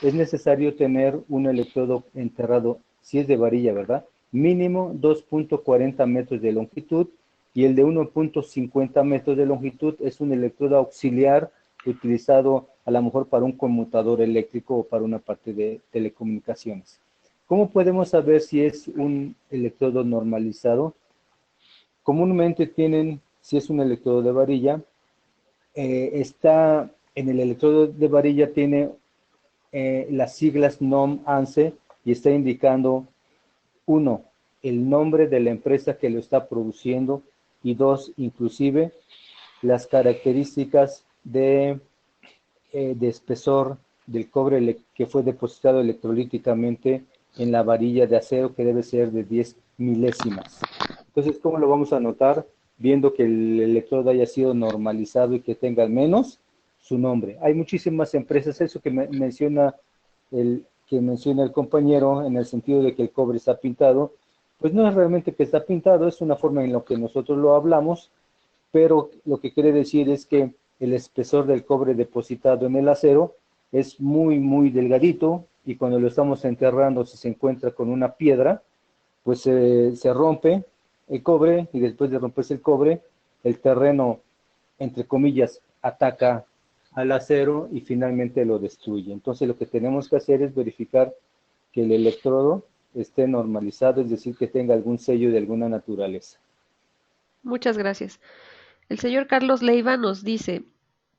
Es necesario tener un electrodo enterrado, si es de varilla, ¿verdad? Mínimo 2.40 metros de longitud y el de 1.50 metros de longitud es un electrodo auxiliar utilizado a lo mejor para un conmutador eléctrico o para una parte de telecomunicaciones. ¿Cómo podemos saber si es un electrodo normalizado? Comúnmente tienen, si es un electrodo de varilla, está en el electrodo de varilla tiene las siglas NOM ANSE y está indicando, uno, el nombre de la empresa que lo está produciendo y dos, inclusive las características de espesor del cobre que fue depositado electrolíticamente en la varilla de acero que debe ser de 10 milésimas. Entonces, ¿cómo lo vamos a notar? Viendo que el electrodo haya sido normalizado y que tenga al menos su nombre. Hay muchísimas empresas, eso que menciona el compañero, en el sentido de que el cobre está pintado, pues no es realmente que está pintado, es una forma en la que nosotros lo hablamos, pero lo que quiere decir es que el espesor del cobre depositado en el acero es muy, muy delgadito y cuando lo estamos enterrando, si se encuentra con una piedra, pues se rompe el cobre y después de romperse el cobre, el terreno, entre comillas, ataca al acero y finalmente lo destruye. Entonces lo que tenemos que hacer es verificar que el electrodo esté normalizado, es decir, que tenga algún sello de alguna naturaleza. Muchas gracias. El señor Carlos Leiva nos dice,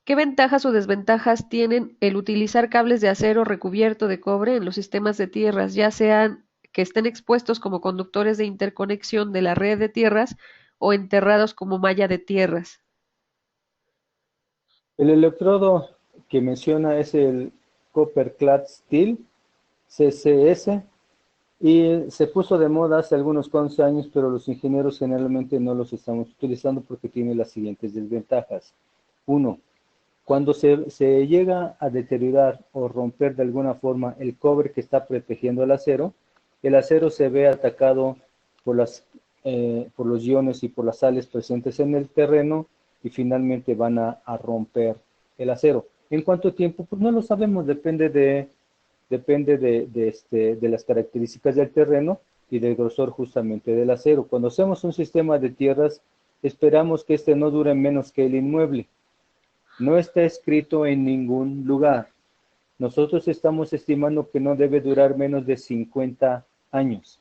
¿qué ventajas o desventajas tienen el utilizar cables de acero recubierto de cobre en los sistemas de tierras, ya sean que estén expuestos como conductores de interconexión de la red de tierras o enterrados como malla de tierras? El electrodo que menciona es el Copper Clad Steel, CCS, y se puso de moda hace algunos cuantos años, pero los ingenieros generalmente no los estamos utilizando porque tiene las siguientes desventajas. Uno, cuando se llega a deteriorar o romper de alguna forma el cobre que está protegiendo el acero se ve atacado por, por los iones y por las sales presentes en el terreno y finalmente van a romper el acero. ¿En cuánto tiempo? Pues no lo sabemos, depende de las características del terreno y del grosor justamente del acero. Cuando hacemos un sistema de tierras, esperamos que este no dure menos que el inmueble. No está escrito en ningún lugar. Nosotros estamos estimando que no debe durar menos de 50 años.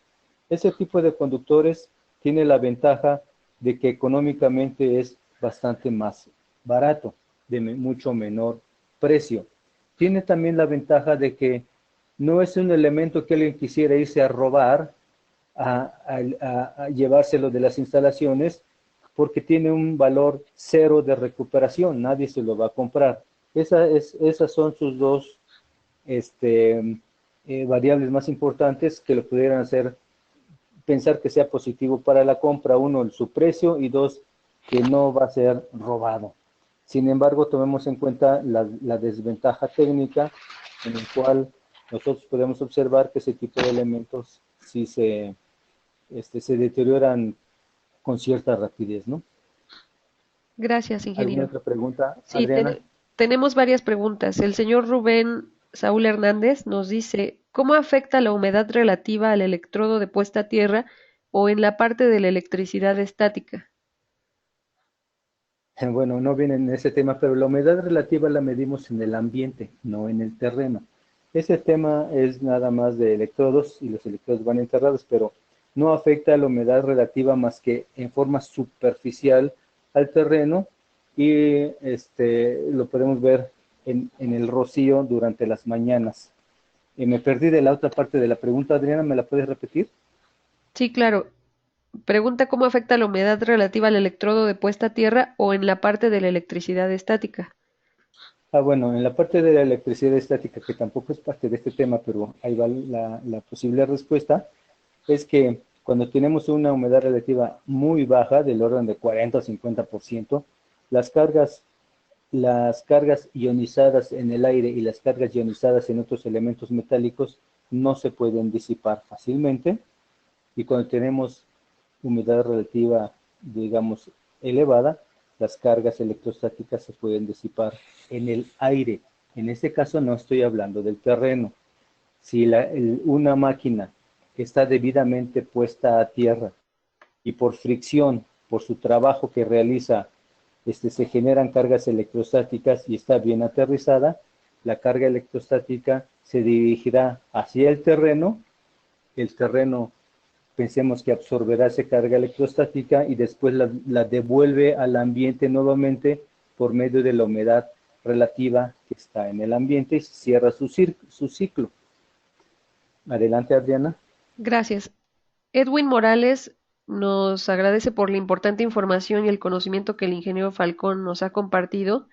Ese tipo de conductores tiene la ventaja de que económicamente es bastante más barato, de mucho menor precio. Tiene también la ventaja de que no es un elemento que alguien quisiera irse a robar, a llevárselo de las instalaciones, porque tiene un valor cero de recuperación, nadie se lo va a comprar. Esas son sus dos variables más importantes que lo pudieran hacer pensar que sea positivo para la compra, uno, su precio, y dos, que no va a ser robado. Sin embargo, tomemos en cuenta la desventaja técnica en el cual nosotros podemos observar que ese tipo de elementos sí se deterioran con cierta rapidez, ¿no? Gracias, ¿Alguna ingeniero. otra pregunta, Sí, Adriana? tenemos varias preguntas. El señor Rubén Saúl Hernández nos dice, ¿cómo afecta la humedad relativa al electrodo de puesta a tierra o en la parte de la electricidad estática? Bueno, no viene en ese tema, pero la humedad relativa la medimos en el ambiente, no en el terreno. Ese tema es nada más de electrodos y los electrodos van enterrados, pero no afecta a la humedad relativa más que en forma superficial al terreno y lo podemos ver en el rocío durante las mañanas. Me perdí de la otra parte de la pregunta, Adriana, ¿me la puedes repetir? Sí, claro. Pregunta cómo afecta la humedad relativa al electrodo de puesta a tierra o en la parte de la electricidad estática. Bueno, en la parte de la electricidad estática, que tampoco es parte de este tema, pero ahí va la posible respuesta, es que cuando tenemos una humedad relativa muy baja, del orden de 40 o 50%, las cargas, las cargas ionizadas en el aire y las cargas ionizadas en otros elementos metálicos no se pueden disipar fácilmente. Y cuando tenemos humedad relativa, digamos, elevada, las cargas electrostáticas se pueden disipar en el aire. En este caso no estoy hablando del terreno. Si una máquina está debidamente puesta a tierra y por fricción, por su trabajo que realiza, se generan cargas electrostáticas y está bien aterrizada, la carga electrostática se dirigirá hacia el terreno pensemos que absorberá esa carga electrostática y después la devuelve al ambiente nuevamente por medio de la humedad relativa que está en el ambiente y cierra su ciclo. Adelante, Adriana. Gracias. Edwin Morales nos agradece por la importante información y el conocimiento que el ingeniero Falcón nos ha compartido.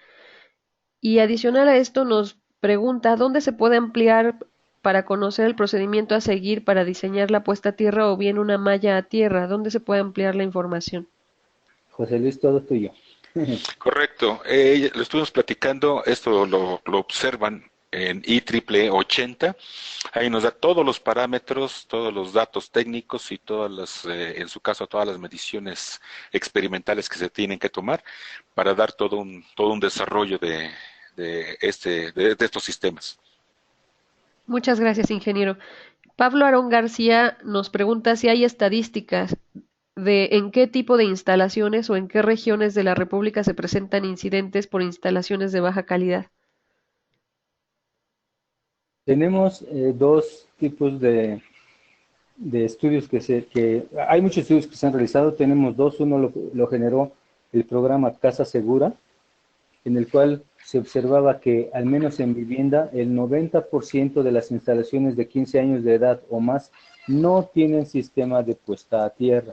Y adicional a esto nos pregunta dónde se puede ampliar para conocer el procedimiento a seguir para diseñar la puesta a tierra o bien una malla a tierra, dónde se puede ampliar la información. José Luis, todo tuyo. Correcto. Lo estuvimos platicando, esto lo observan en IEEE 80. Ahí nos da todos los parámetros, todos los datos técnicos y todas en su caso, todas las mediciones experimentales que se tienen que tomar para dar todo un desarrollo de estos sistemas. Muchas gracias, ingeniero. Pablo Aarón García nos pregunta si hay estadísticas de en qué tipo de instalaciones o en qué regiones de la República se presentan incidentes por instalaciones de baja calidad. Tenemos dos tipos de estudios hay muchos estudios que se han realizado, tenemos dos, uno lo generó el programa Casa Segura, en el cual se observaba que al menos en vivienda el 90% de las instalaciones de 15 años de edad o más no tienen sistema de puesta a tierra.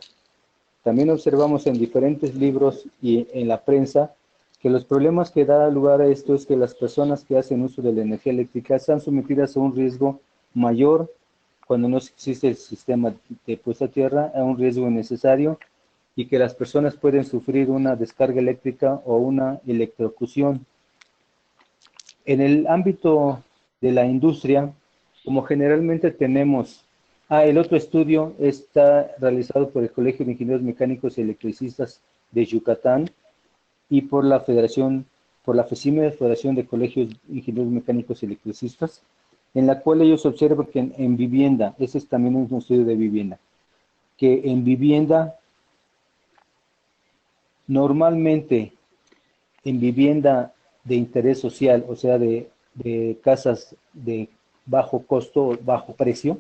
También observamos en diferentes libros y en la prensa que los problemas que da lugar a esto es que las personas que hacen uso de la energía eléctrica están sometidas a un riesgo mayor cuando no existe el sistema de puesta a tierra, a un riesgo innecesario y que las personas pueden sufrir una descarga eléctrica o una electrocución. En el ámbito de la industria, como generalmente tenemos, el otro estudio está realizado por el Colegio de Ingenieros Mecánicos y Electricistas de Yucatán y por la FECIME, Federación de Colegios de Ingenieros Mecánicos y Electricistas, en la cual ellos observan que en vivienda, ese es también un estudio de vivienda, que en vivienda, normalmente en vivienda de interés social, o sea, de casas de bajo costo, bajo precio,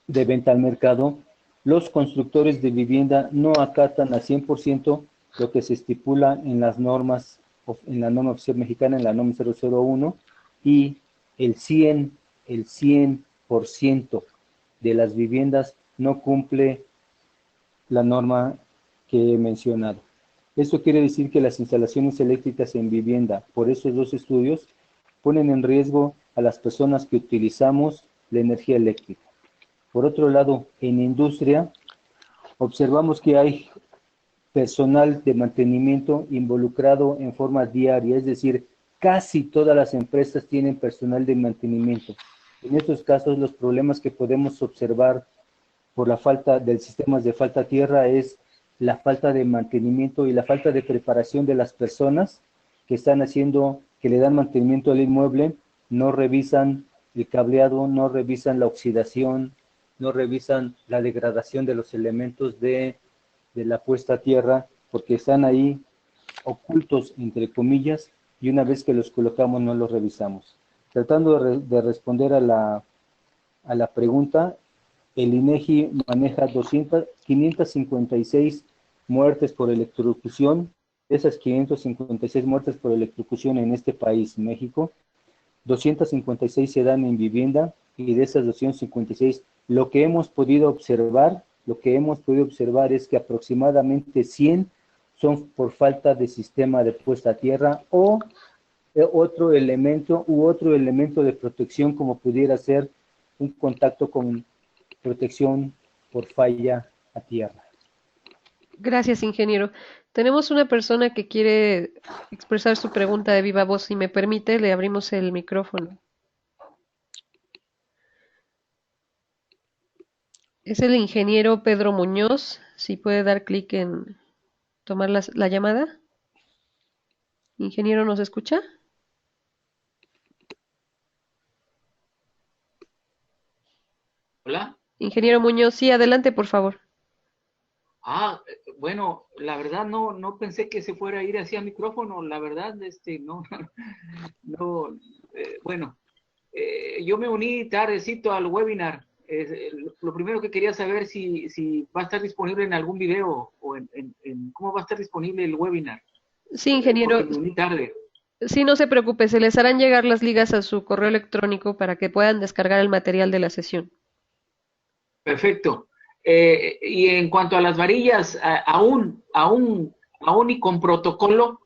de venta al mercado, los constructores de vivienda no acatan a 100% lo que se estipula en las normas, en la norma oficial mexicana, en la norma 001, y el 100% de las viviendas no cumple la norma que he mencionado. Esto quiere decir que las instalaciones eléctricas en vivienda, por esos dos estudios, ponen en riesgo a las personas que utilizamos la energía eléctrica. Por otro lado, en industria, observamos que hay personal de mantenimiento involucrado en forma diaria, es decir, casi todas las empresas tienen personal de mantenimiento. En estos casos, los problemas que podemos observar por la falta del sistemas de falta tierra es la falta de mantenimiento y la falta de preparación de las personas que están haciendo, que le dan mantenimiento al inmueble, no revisan el cableado, no revisan la oxidación, no revisan la degradación de los elementos de la puesta a tierra, porque están ahí ocultos, entre comillas, y una vez que los colocamos no los revisamos. Tratando de responder a la pregunta, el INEGI maneja 556 muertes por electrocución. De esas 556 muertes por electrocución en este país, México, 256 se dan en vivienda, y de esas 256, lo que hemos podido observar es que aproximadamente 100 son por falta de sistema de puesta a tierra o otro elemento de protección, como pudiera ser un contacto con protección por falla a tierra. Gracias, ingeniero. Tenemos una persona que quiere expresar su pregunta de viva voz. Si me permite, le abrimos el micrófono. Es el ingeniero Pedro Muñoz. Si puede dar clic en tomar la llamada. Ingeniero, ¿nos escucha? Hola. Ingeniero Muñoz, sí, adelante, por favor. Bueno, la verdad no pensé que se fuera a ir hacia micrófono, la verdad, no, no, bueno, yo me uní tardecito al webinar. Lo primero que quería saber si va a estar disponible en algún video o cómo va a estar disponible el webinar, Sí, ingeniero. porque me uní tarde. Sí, no se preocupe, se les harán llegar las ligas a su correo electrónico para que puedan descargar el material de la sesión. Perfecto. Y en cuanto a las varillas, aún y con protocolo,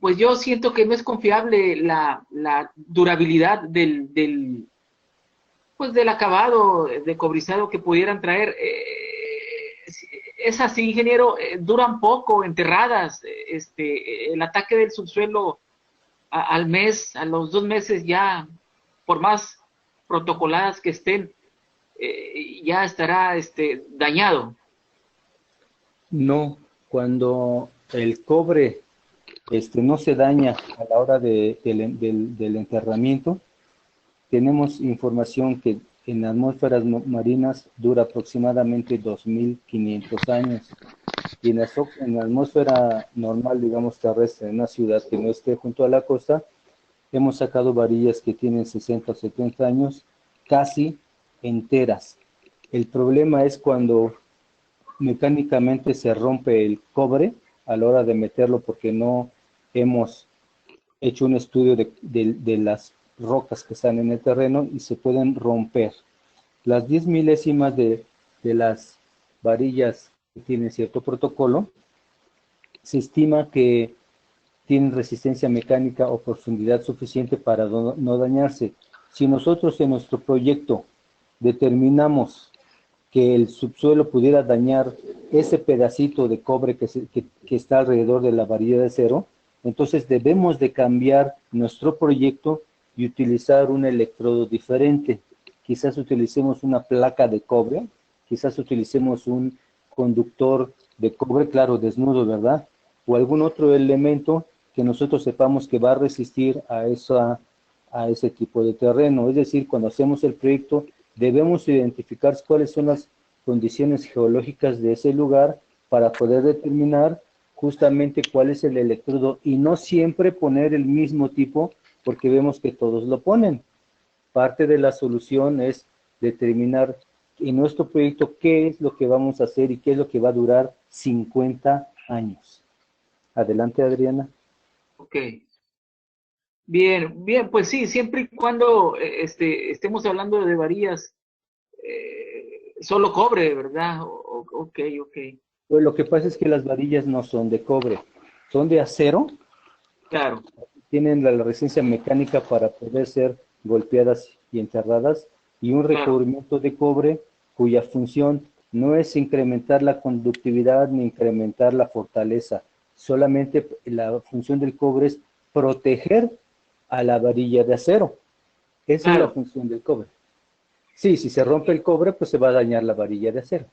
pues yo siento que no es confiable la durabilidad pues del acabado de cobrizado que pudieran traer. Es así, ingeniero, duran poco enterradas. El ataque del subsuelo al mes, a los 2 meses ya, por más protocoladas que estén, ya estará dañado. No, cuando el cobre no se daña a la hora del enterramiento, tenemos información que en atmósferas marinas dura aproximadamente 2.500 años. Y en la atmósfera normal, digamos terrestre, en una ciudad que no esté junto a la costa, hemos sacado varillas que tienen 60 o 70 años, casi enteras. El problema es cuando mecánicamente se rompe el cobre a la hora de meterlo, porque no hemos hecho un estudio de las rocas que están en el terreno y se pueden romper. Las 10 milésimas de las varillas que tienen cierto protocolo, se estima que tienen resistencia mecánica o profundidad suficiente para no dañarse. Si nosotros en nuestro proyecto determinamos que el subsuelo pudiera dañar ese pedacito de cobre que está alrededor de la varilla de acero, entonces debemos de cambiar nuestro proyecto y utilizar un electrodo diferente. Quizás utilicemos una placa de cobre, quizás utilicemos un conductor de cobre, claro, desnudo, ¿verdad? O algún otro elemento que nosotros sepamos que va a resistir a ese tipo de terreno. Es decir, cuando hacemos el proyecto, debemos identificar cuáles son las condiciones geológicas de ese lugar para poder determinar justamente cuál es el electrodo, y no siempre poner el mismo tipo porque vemos que todos lo ponen. Parte de la solución es determinar en nuestro proyecto qué es lo que vamos a hacer y qué es lo que va a durar 50 años. Adelante, Adriana. Ok. Bien, pues sí, siempre y cuando estemos hablando de varillas, solo cobre, ¿verdad? Ok. Pues lo que pasa es que las varillas no son de cobre, son de acero. Claro. Tienen la resistencia mecánica para poder ser golpeadas y enterradas, y un recubrimiento de cobre cuya función no es incrementar la conductividad ni incrementar la fortaleza, solamente la función del cobre es proteger a la varilla de acero. Esa es la función del cobre. Sí, si se rompe el cobre, pues se va a dañar la varilla de acero.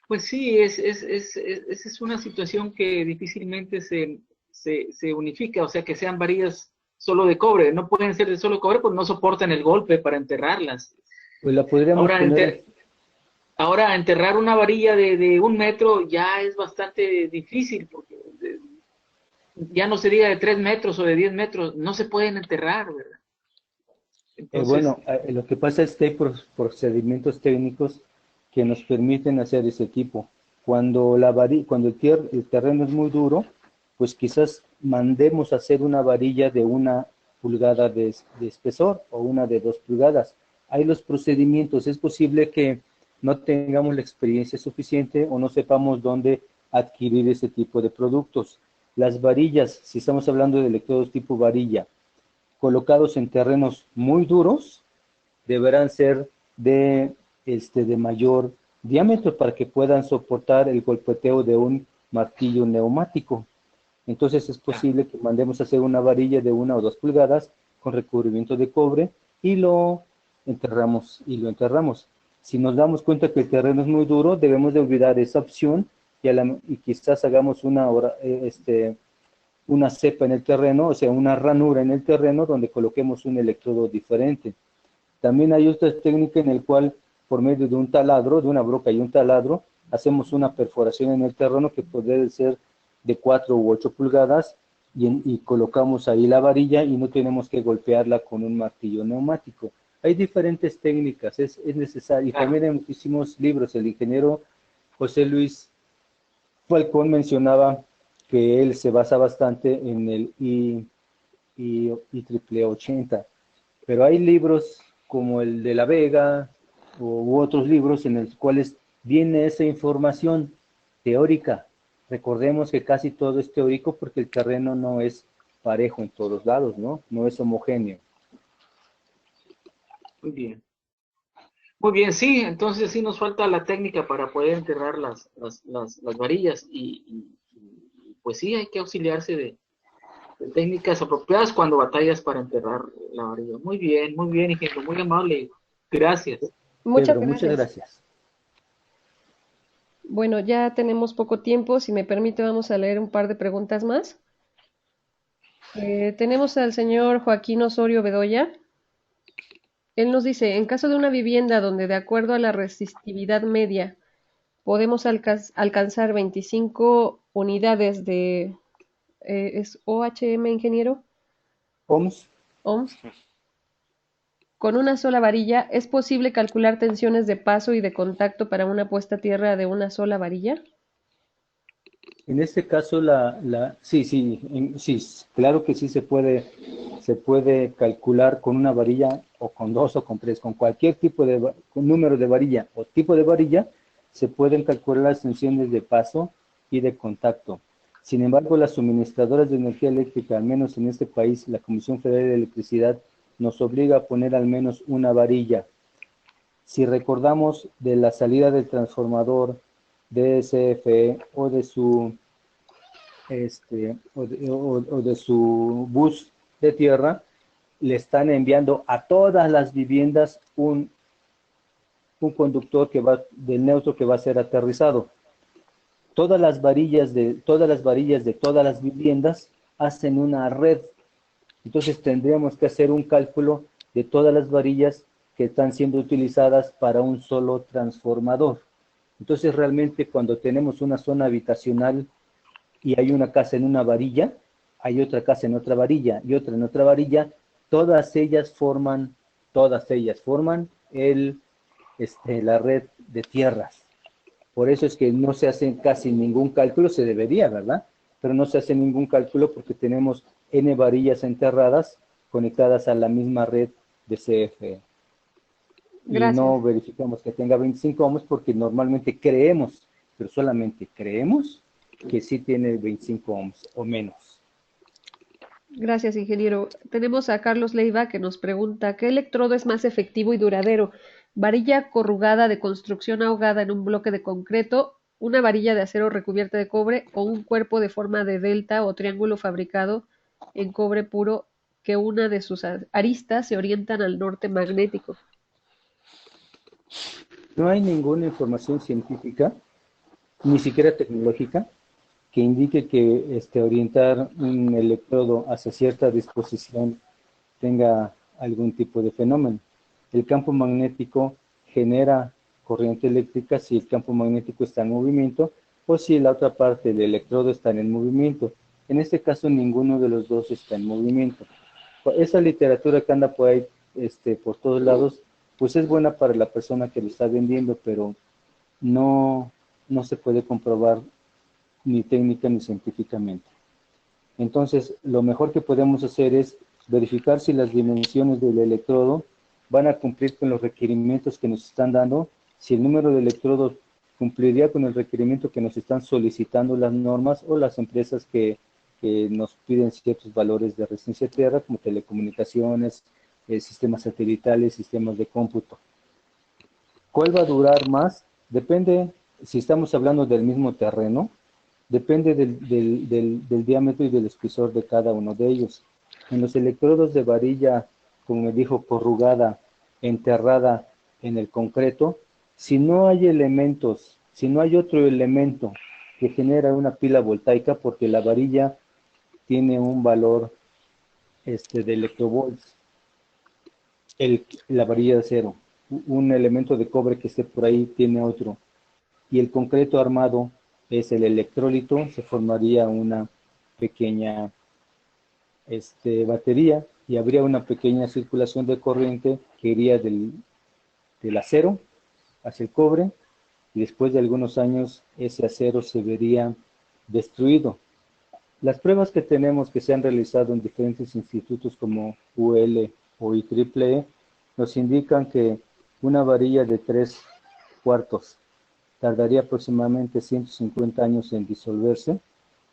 Pues sí, esa es una situación que difícilmente se unifica, o sea, que sean varillas solo de cobre, no pueden ser de solo cobre, pues no soportan el golpe para enterrarlas. Pues la podríamos Ahora, poner, ahora enterrar una varilla de 1 metro ya es bastante difícil, porque ya no se diga de 3 metros o de 10 metros, no se pueden enterrar, ¿verdad? Entonces, lo que pasa es que hay procedimientos técnicos que nos permiten hacer ese tipo. Cuando el terreno es muy duro, pues quizás mandemos a hacer una varilla de 1 pulgada de espesor o una de 2 pulgadas. Hay los procedimientos, es posible que no tengamos la experiencia suficiente o no sepamos dónde adquirir ese tipo de productos. Las varillas, si estamos hablando de electrodos tipo varilla, colocados en terrenos muy duros, deberán ser de mayor diámetro para que puedan soportar el golpeteo de un martillo neumático. Entonces es posible que mandemos a hacer una varilla de 1 o 2 pulgadas con recubrimiento de cobre y lo enterramos. Si nos damos cuenta que el terreno es muy duro, debemos de olvidar esa opción y quizás hagamos una cepa en el terreno, o sea, una ranura en el terreno donde coloquemos un electrodo diferente. También hay otra técnica en la cual, por medio de un taladro, de una broca y un taladro, hacemos una perforación en el terreno que puede ser de 4 u 8 pulgadas y colocamos ahí la varilla y no tenemos que golpearla con un martillo neumático. Hay diferentes técnicas, es necesario. Y también hay muchísimos libros. El ingeniero José Luis Falcón mencionaba que él se basa bastante en el IEEE 80, pero hay libros como el de La Vega u otros libros en los cuales viene esa información teórica. Recordemos que casi todo es teórico porque el terreno no es parejo en todos lados, ¿no? No es homogéneo. muy bien. Muy bien, sí, entonces sí nos falta la técnica para poder enterrar las varillas pues sí, hay que auxiliarse de técnicas apropiadas cuando batallas para enterrar la varilla. Muy bien, ingeniero, muy amable. Gracias. Muchas Pedro, muchas gracias. gracias. Bueno, ya tenemos poco tiempo. Si me permite, vamos a leer un par de preguntas más. Tenemos al señor Joaquín Osorio Bedoya. Él nos dice, en caso de una vivienda donde de acuerdo a la resistividad media podemos alcanzar 25 unidades de, ¿es OHM, ingeniero? OMS. Ohms. Con una sola varilla, ¿es posible calcular tensiones de paso y de contacto para una puesta a tierra de una sola varilla? En este caso, sí, claro que sí se puede calcular con una varilla o con dos o con tres, con cualquier tipo con número de varilla o tipo de varilla, se pueden calcular las tensiones de paso y de contacto. Sin embargo, las suministradoras de energía eléctrica, al menos en este país, la Comisión Federal de Electricidad, nos obliga a poner al menos una varilla. Si recordamos de la salida del transformador DSFE o de su bus de tierra, le están enviando a todas las viviendas un conductor del neutro que va a ser aterrizado. Todas las varillas de todas las viviendas hacen una red. Entonces tendríamos que hacer un cálculo de todas las varillas que están siendo utilizadas para un solo transformador. Entonces realmente cuando tenemos una zona habitacional y hay una casa en una varilla, hay otra casa en otra varilla y otra en otra varilla, todas ellas forman la red de tierras. Por eso es que no se hace casi ningún cálculo, se debería, ¿verdad? Pero no se hace ningún cálculo porque tenemos N varillas enterradas conectadas a la misma red de CFE. Y Gracias. no verificamos que tenga 25 ohms porque normalmente creemos, pero solamente creemos que sí tiene 25 ohms o menos. Gracias, ingeniero. Tenemos a Carlos Leiva que nos pregunta, ¿qué electrodo es más efectivo y duradero? ¿Varilla corrugada de construcción ahogada en un bloque de concreto, una varilla de acero recubierta de cobre o un cuerpo de forma de delta o triángulo fabricado en cobre puro que una de sus aristas se orientan al norte magnético? No hay ninguna información científica, ni siquiera tecnológica, que indique que orientar un electrodo hacia cierta disposición tenga algún tipo de fenómeno. El campo magnético genera corriente eléctrica si el campo magnético está en movimiento o si la otra parte del electrodo está en movimiento. En este caso, ninguno de los dos está en movimiento. Esa literatura que anda por ahí, por todos lados, pues es buena para la persona que lo está vendiendo, pero no se puede comprobar ni técnica ni científicamente. Entonces, lo mejor que podemos hacer es verificar si las dimensiones del electrodo van a cumplir con los requerimientos que nos están dando, si el número de electrodos cumpliría con el requerimiento que nos están solicitando las normas o las empresas que nos piden ciertos valores de resistencia a tierra, como telecomunicaciones, sistemas satelitales, sistemas de cómputo. ¿Cuál va a durar más? Depende, si estamos hablando del mismo terreno, depende del diámetro y del espesor de cada uno de ellos. En los electrodos de varilla, como me dijo, corrugada, enterrada en el concreto, si no hay elementos, si no hay otro elemento que genera una pila voltaica, porque la varilla tiene un valor de electrovolts, la varilla de acero, un elemento de cobre que esté por ahí tiene otro, y el concreto armado es el electrolito, se formaría una pequeña batería y habría una pequeña circulación de corriente que iría del acero hacia el cobre, y después de algunos años ese acero se vería destruido. Las pruebas que tenemos que se han realizado en diferentes institutos como UL o IEEE nos indican que una varilla de 3/4 tardaría aproximadamente 150 años en disolverse,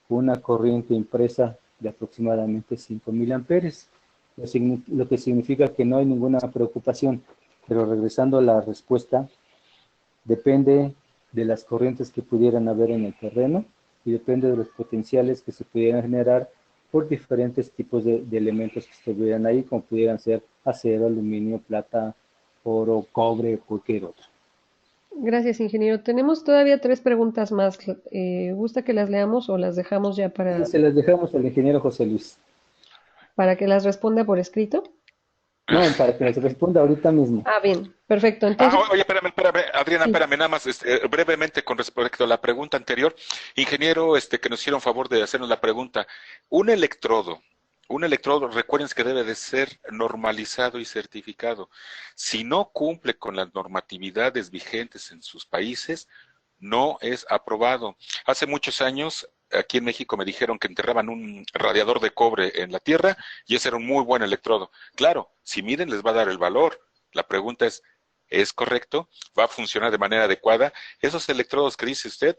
con una corriente impresa de aproximadamente 5.000 amperes, lo que significa que no hay ninguna preocupación. Pero regresando a la respuesta, depende de las corrientes que pudieran haber en el terreno y depende de los potenciales que se pudieran generar por diferentes tipos de elementos que estuvieran ahí, como pudieran ser acero, aluminio, plata, oro, cobre, cualquier otro. Gracias, ingeniero. Tenemos todavía 3 preguntas más. ¿Gusta que las leamos o las dejamos ya Se las dejamos al ingeniero José Luis. para que las responda por escrito? No, para que nos responda ahorita mismo. Ah, bien, perfecto. Entonces, Oye, espérame, Adriana, sí. espérame, nada más, brevemente con respecto a la pregunta anterior, ingeniero, que nos hicieron favor de hacernos la pregunta, un electrodo, recuerden que debe de ser normalizado y certificado. Si no cumple con las normatividades vigentes en sus países, no es aprobado. Hace muchos años, aquí en México me dijeron que enterraban un radiador de cobre en la tierra y ese era un muy buen electrodo. Claro, si miden les va a dar el valor. La pregunta ¿es correcto? ¿Va a funcionar de manera adecuada? Esos electrodos que dice usted,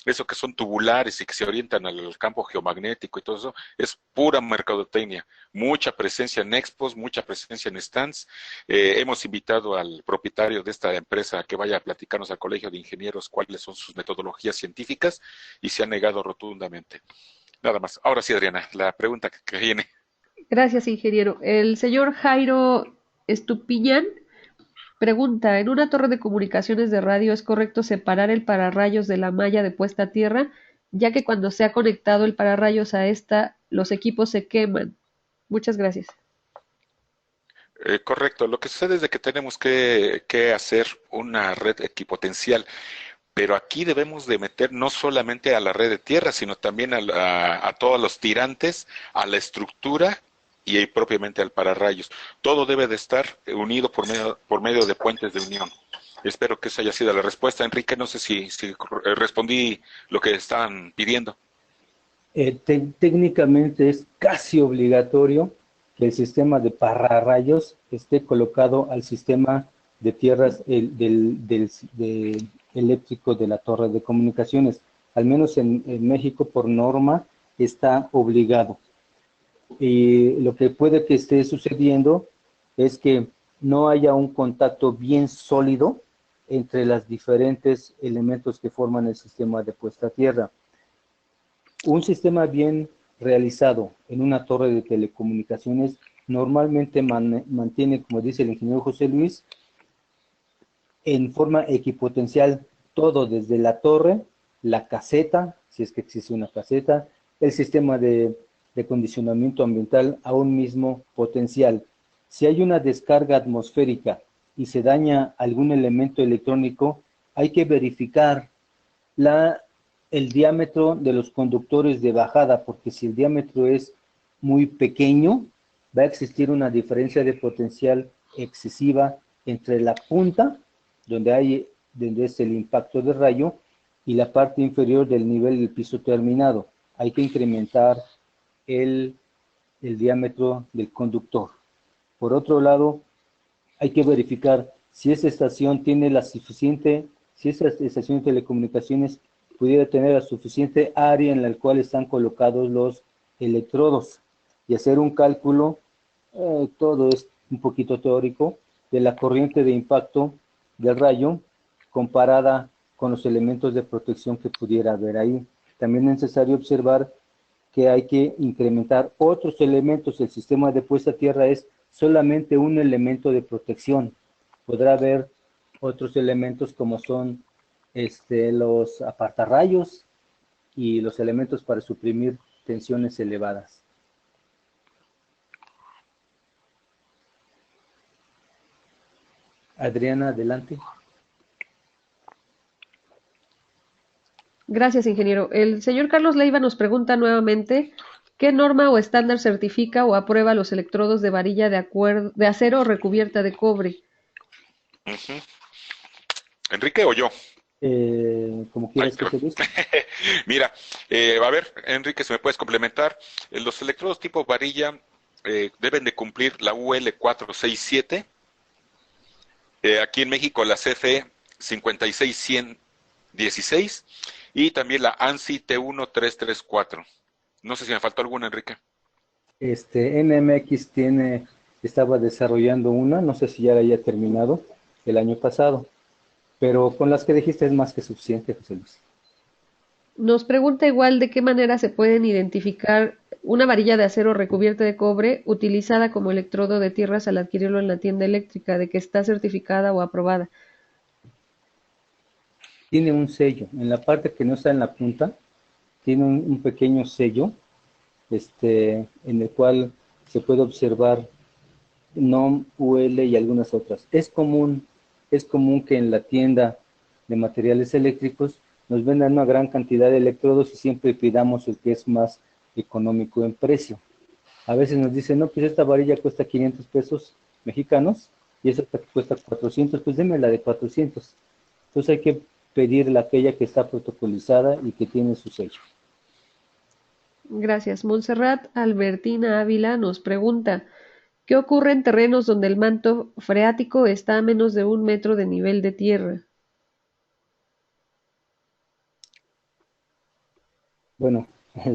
eso que son tubulares y que se orientan al campo geomagnético y todo eso, es pura mercadotecnia. Mucha presencia en expos, mucha presencia en stands. Hemos invitado al propietario de esta empresa a que vaya a platicarnos al Colegio de Ingenieros cuáles son sus metodologías científicas y se ha negado rotundamente. Nada más. Ahora sí, Adriana, la pregunta que viene. Gracias, ingeniero. El señor Jairo Estupiñán pregunta, ¿en una torre de comunicaciones de radio es correcto separar el pararrayos de la malla de puesta a tierra, ya que cuando se ha conectado el pararrayos a esta, los equipos se queman? Muchas gracias. Correcto. Lo que sucede es de que tenemos que hacer una red equipotencial, pero aquí debemos de meter no solamente a la red de tierra, sino también a todos los tirantes, a la estructura y propiamente al pararrayos. Todo debe de estar unido por medio de puentes de unión. Espero que esa haya sido la respuesta. Enrique, no sé si respondí lo que estaban pidiendo. Técnicamente es casi obligatorio que el sistema de pararrayos esté colocado al sistema de tierras eléctrico de la torre de comunicaciones. Al menos en México, por norma, está obligado. Y lo que puede que esté sucediendo es que no haya un contacto bien sólido entre los diferentes elementos que forman el sistema de puesta a tierra. Un sistema bien realizado en una torre de telecomunicaciones normalmente mantiene, como dice el ingeniero José Luis, en forma equipotencial todo desde la torre, la caseta, si es que existe una caseta, el sistema de condicionamiento ambiental a un mismo potencial. Si hay una descarga atmosférica y se daña algún elemento electrónico, hay que verificar el diámetro de los conductores de bajada, porque si el diámetro es muy pequeño, va a existir una diferencia de potencial excesiva entre la punta, donde es el impacto de rayo, y la parte inferior del nivel del piso terminado. Hay que incrementar el diámetro del conductor. Por otro lado, hay que verificar si esa estación tiene si esa estación de telecomunicaciones pudiera tener la suficiente área en la cual están colocados los electrodos y hacer un cálculo, todo es un poquito teórico, de la corriente de impacto del rayo comparada con los elementos de protección que pudiera haber ahí. También es necesario observar que hay que incrementar otros elementos. El sistema de puesta a tierra es solamente un elemento de protección. Podrá haber otros elementos como son los apartarrayos y los elementos para suprimir tensiones elevadas. Adriana, adelante. Gracias, ingeniero. El señor Carlos Leiva nos pregunta nuevamente, ¿qué norma o estándar certifica o aprueba los electrodos de varilla de acero recubierta de cobre? ¿Enrique o yo? Como quieras que te guste. Mira, a ver, Enrique, si me puedes complementar. Los electrodos tipo varilla deben de cumplir la UL 467. Aquí en México la CFE 56116 y también la ANSI T1334. No sé si me faltó alguna, Enrique. NMX estaba desarrollando una, no sé si ya la haya terminado el año pasado, pero con las que dijiste es más que suficiente, José Luis. Nos pregunta igual de qué manera se pueden identificar una varilla de acero recubierta de cobre utilizada como electrodo de tierras al adquirirlo en la tienda eléctrica, de que está certificada o aprobada. Tiene un sello, en la parte que no está en la punta, tiene un pequeño sello, en el cual se puede observar NOM, UL y algunas otras. Es común que en la tienda de materiales eléctricos nos vendan una gran cantidad de electrodos y siempre pidamos el que es más económico en precio. A veces nos dicen, no, pues esta varilla cuesta 500 pesos mexicanos y esta cuesta 400, pues deme la de 400. Entonces hay que pedir aquella que está protocolizada y que tiene su sello. Gracias. Montserrat Albertina Ávila nos pregunta, ¿qué ocurre en terrenos donde el manto freático está a menos de 1 metro de nivel de tierra? Bueno,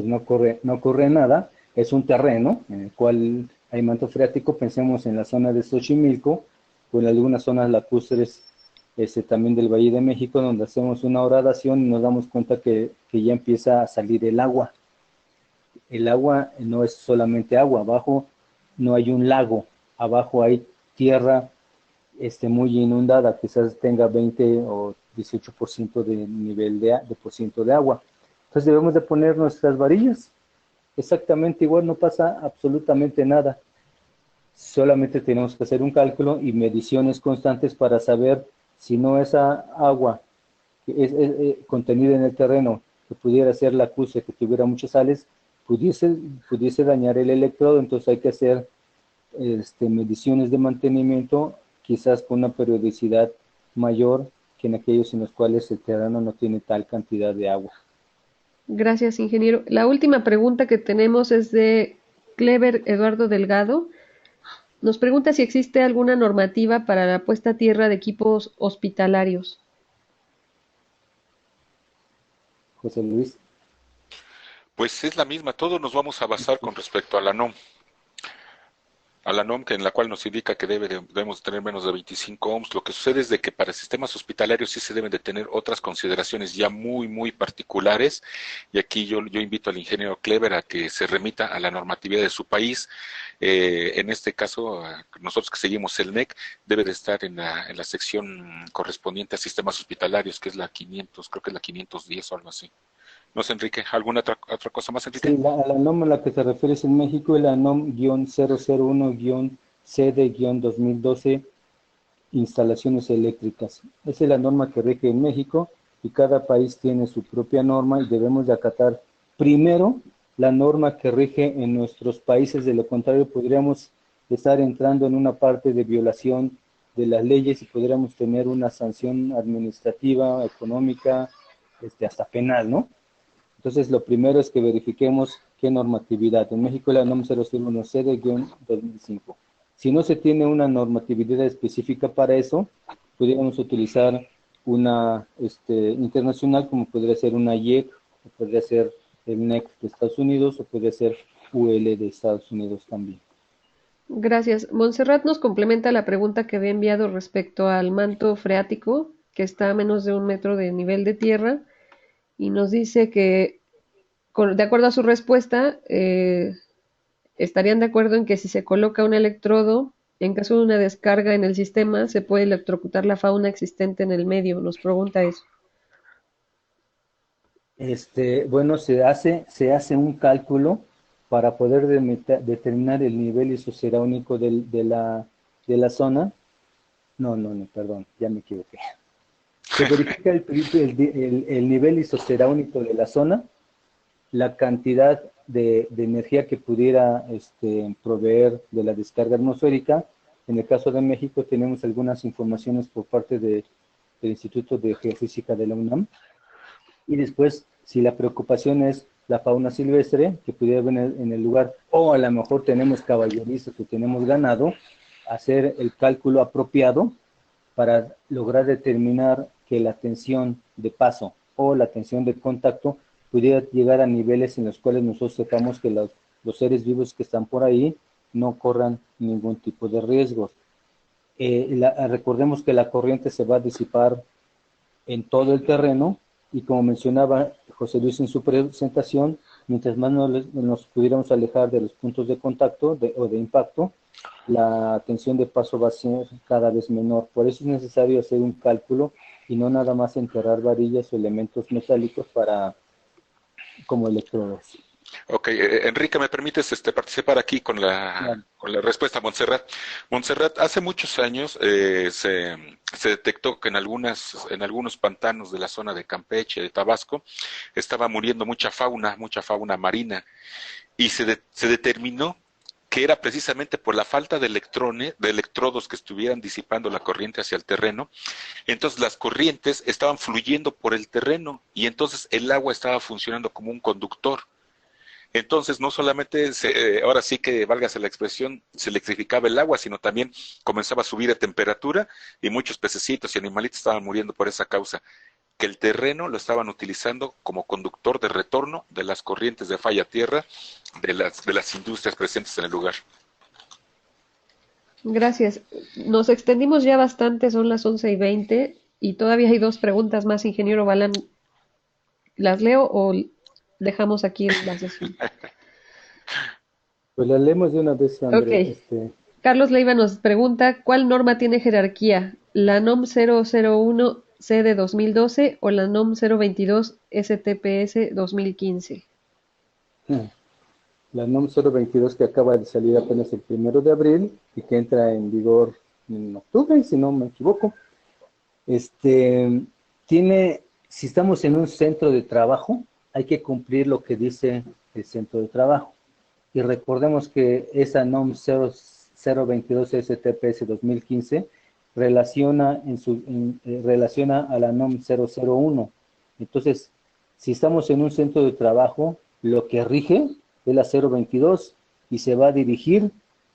no ocurre nada, es un terreno en el cual hay manto freático, pensemos en la zona de Xochimilco o en algunas zonas lacustres también del Valle de México, donde hacemos una horadación y nos damos cuenta que ya empieza a salir el agua. El agua no es solamente agua, abajo no hay un lago, abajo hay tierra muy inundada, quizás tenga 20 o 18% de nivel de porciento de agua. Entonces debemos de poner nuestras varillas, exactamente igual, no pasa absolutamente nada. Solamente tenemos que hacer un cálculo y mediciones constantes para saber si no esa agua que es contenida en el terreno, que pudiera ser lacustre, que tuviera muchas sales, pudiese dañar el electrodo. Entonces hay que hacer mediciones de mantenimiento, quizás con una periodicidad mayor que en aquellos en los cuales el terreno no tiene tal cantidad de agua. Gracias, ingeniero. La última pregunta que tenemos es de Clever Eduardo Delgado. Nos pregunta si existe alguna normativa para la puesta a tierra de equipos hospitalarios. José Luis. Pues es la misma, todos nos vamos a basar con respecto a la NOM. A la NOM, en la cual nos indica que debemos tener menos de 25 ohms. Lo que sucede es de que para sistemas hospitalarios sí se deben de tener otras consideraciones ya muy, muy particulares. Y aquí yo invito al ingeniero Clever a que se remita a la normatividad de su país. En este caso, nosotros que seguimos el NEC, debe de estar en la sección correspondiente a sistemas hospitalarios, que es la 500, creo que es la 510 o algo así. No sé, Enrique, ¿alguna otra cosa más, Enrique? Sí, la NOM a la que te refieres en México es la NOM-001-CD-2012, instalaciones eléctricas. Esa es la norma que rige en México y cada país tiene su propia norma y debemos de acatar primero la norma que rige en nuestros países. De lo contrario podríamos estar entrando en una parte de violación de las leyes y podríamos tener una sanción administrativa, económica, hasta penal, ¿no? Entonces, lo primero es que verifiquemos qué normatividad. En México la NOM 001-CD-2005. Si no se tiene una normatividad específica para eso, podríamos utilizar una internacional, como podría ser una IEC, o podría ser el NEC de Estados Unidos, o podría ser UL de Estados Unidos también. Gracias. Montserrat nos complementa la pregunta que había enviado respecto al manto freático, que está a menos de 1 metro de nivel de tierra, y nos dice que, de acuerdo a su respuesta, estarían de acuerdo en que si se coloca un electrodo, en caso de una descarga en el sistema, se puede electrocutar la fauna existente en el medio. Nos pregunta eso. Bueno, se hace un cálculo para poder determinar el nivel isoceráunico de la zona. No, perdón, ya me equivoqué. Se verifica el nivel isoceráunico de la zona, la cantidad de energía que pudiera proveer de la descarga atmosférica. En el caso de México tenemos algunas informaciones por parte del Instituto de Geofísica de la UNAM. Y después, si la preocupación es la fauna silvestre, que pudiera venir en el lugar, o a lo mejor tenemos caballerizos o tenemos ganado, hacer el cálculo apropiado para lograr determinar que la tensión de paso o la tensión de contacto pudiera llegar a niveles en los cuales nosotros sepamos que los seres vivos que están por ahí no corran ningún tipo de riesgos. Recordemos que la corriente se va a disipar en todo el terreno y, como mencionaba José Luis en su presentación, mientras más nos pudiéramos alejar de los puntos de contacto o de impacto, la tensión de paso va a ser cada vez menor. Por eso es necesario hacer un cálculo y no nada más enterrar varillas o elementos metálicos como electrodos. Ok, Enrique, ¿me permites participar aquí con Claro. la respuesta a Montserrat? Montserrat, hace muchos años se detectó que en algunos pantanos de la zona de Campeche, de Tabasco, estaba muriendo mucha fauna marina, y se determinó que era precisamente por la falta de electrodos que estuvieran disipando la corriente hacia el terreno. Entonces las corrientes estaban fluyendo por el terreno y entonces el agua estaba funcionando como un conductor. Entonces, no solamente, ahora sí que, válgase la expresión, se electrificaba el agua, sino también comenzaba a subir de temperatura y muchos pececitos y animalitos estaban muriendo por esa causa, que el terreno lo estaban utilizando como conductor de retorno de las corrientes de falla tierra de las industrias presentes en el lugar. Gracias. Nos extendimos ya bastante, son las 11:20 y todavía hay 2 preguntas más, ingeniero Balán. ¿Las leo o dejamos aquí la sesión? Pues la leemos de una vez, André. Ok. Carlos Leiva nos pregunta, ¿cuál norma tiene jerarquía? ¿La NOM 001 C de 2012 o la NOM 022 STPS 2015? La NOM 022, que acaba de salir apenas el 1 de abril y que entra en vigor en octubre, si no me equivoco. Si estamos en un centro de trabajo, hay que cumplir lo que dice el centro de trabajo. Y recordemos que esa NOM 022 STPS 2015 relaciona a la NOM 001. Entonces, si estamos en un centro de trabajo, lo que rige es la 022 y se va a dirigir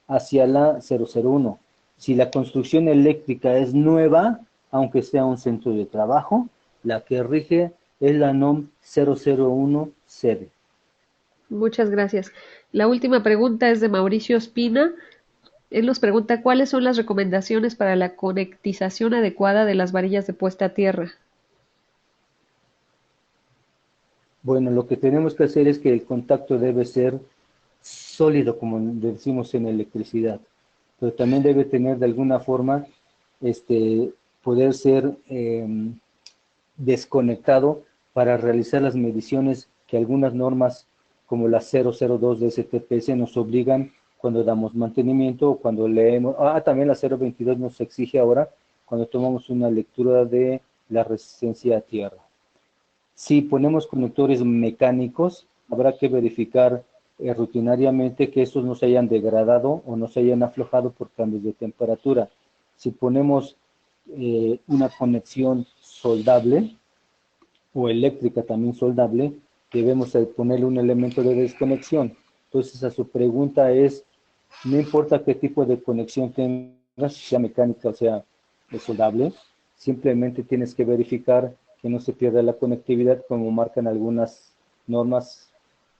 hacia la 001. Si la construcción eléctrica es nueva, aunque sea un centro de trabajo, la que rige es la NOM 001 CD. Muchas gracias. La última pregunta es de Mauricio Espina. Él nos pregunta, ¿cuáles son las recomendaciones para la conectización adecuada de las varillas de puesta a tierra? Bueno, lo que tenemos que hacer es que el contacto debe ser sólido, como decimos en electricidad, pero también debe tener de alguna forma poder ser desconectado para realizar las mediciones que algunas normas como la 002 de STPS nos obligan cuando damos mantenimiento o cuando leemos. También la 022 nos exige ahora cuando tomamos una lectura de la resistencia a tierra. Si ponemos conectores mecánicos, habrá que verificar rutinariamente que estos no se hayan degradado o no se hayan aflojado por cambios de temperatura. Si ponemos una conexión soldable o eléctrica también soldable, debemos ponerle un elemento de desconexión. Entonces, a su pregunta es, no importa qué tipo de conexión tengas, sea mecánica o sea soldable, simplemente tienes que verificar que no se pierda la conectividad como marcan algunas normas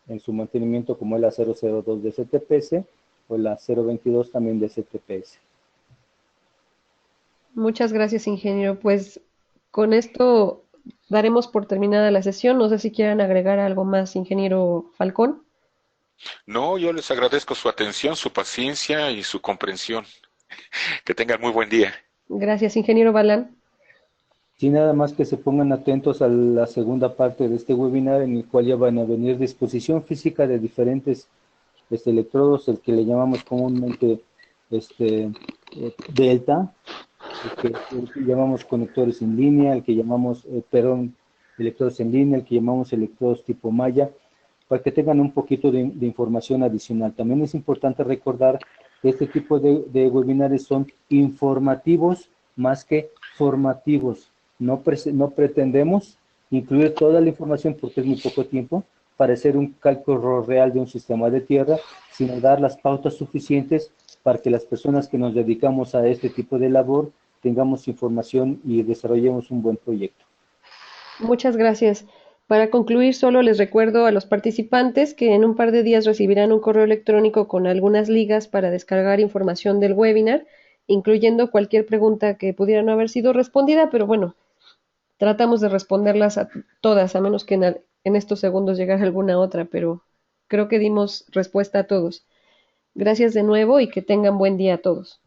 en su mantenimiento, como es la 002 de STPS o la 022 también de STPS. Muchas gracias, ingeniero. Pues con esto daremos por terminada la sesión. No sé si quieran agregar algo más, ingeniero Falcón. No, yo les agradezco su atención, su paciencia y su comprensión. Que tengan muy buen día. Gracias, ingeniero Balán. Sí, nada más que se pongan atentos a la segunda parte de este webinar, en el cual ya van a venir disposición física de diferentes electrodos, el que le llamamos comúnmente delta, el que llamamos conectores en línea, el que llamamos, electrodos en línea, el que llamamos electrodos tipo malla, para que tengan un poquito de información adicional. También es importante recordar que este tipo de webinares son informativos más que formativos. No pretendemos incluir toda la información porque es muy poco tiempo para hacer un cálculo real de un sistema de tierra, sino dar las pautas suficientes para que las personas que nos dedicamos a este tipo de labor tengamos información y desarrollemos un buen proyecto. Muchas gracias. Para concluir, solo les recuerdo a los participantes que en un par de días recibirán un correo electrónico con algunas ligas para descargar información del webinar, incluyendo cualquier pregunta que pudiera no haber sido respondida, pero bueno, tratamos de responderlas a todas, a menos que en estos segundos llegara alguna otra, pero creo que dimos respuesta a todos. Gracias de nuevo y que tengan buen día a todos.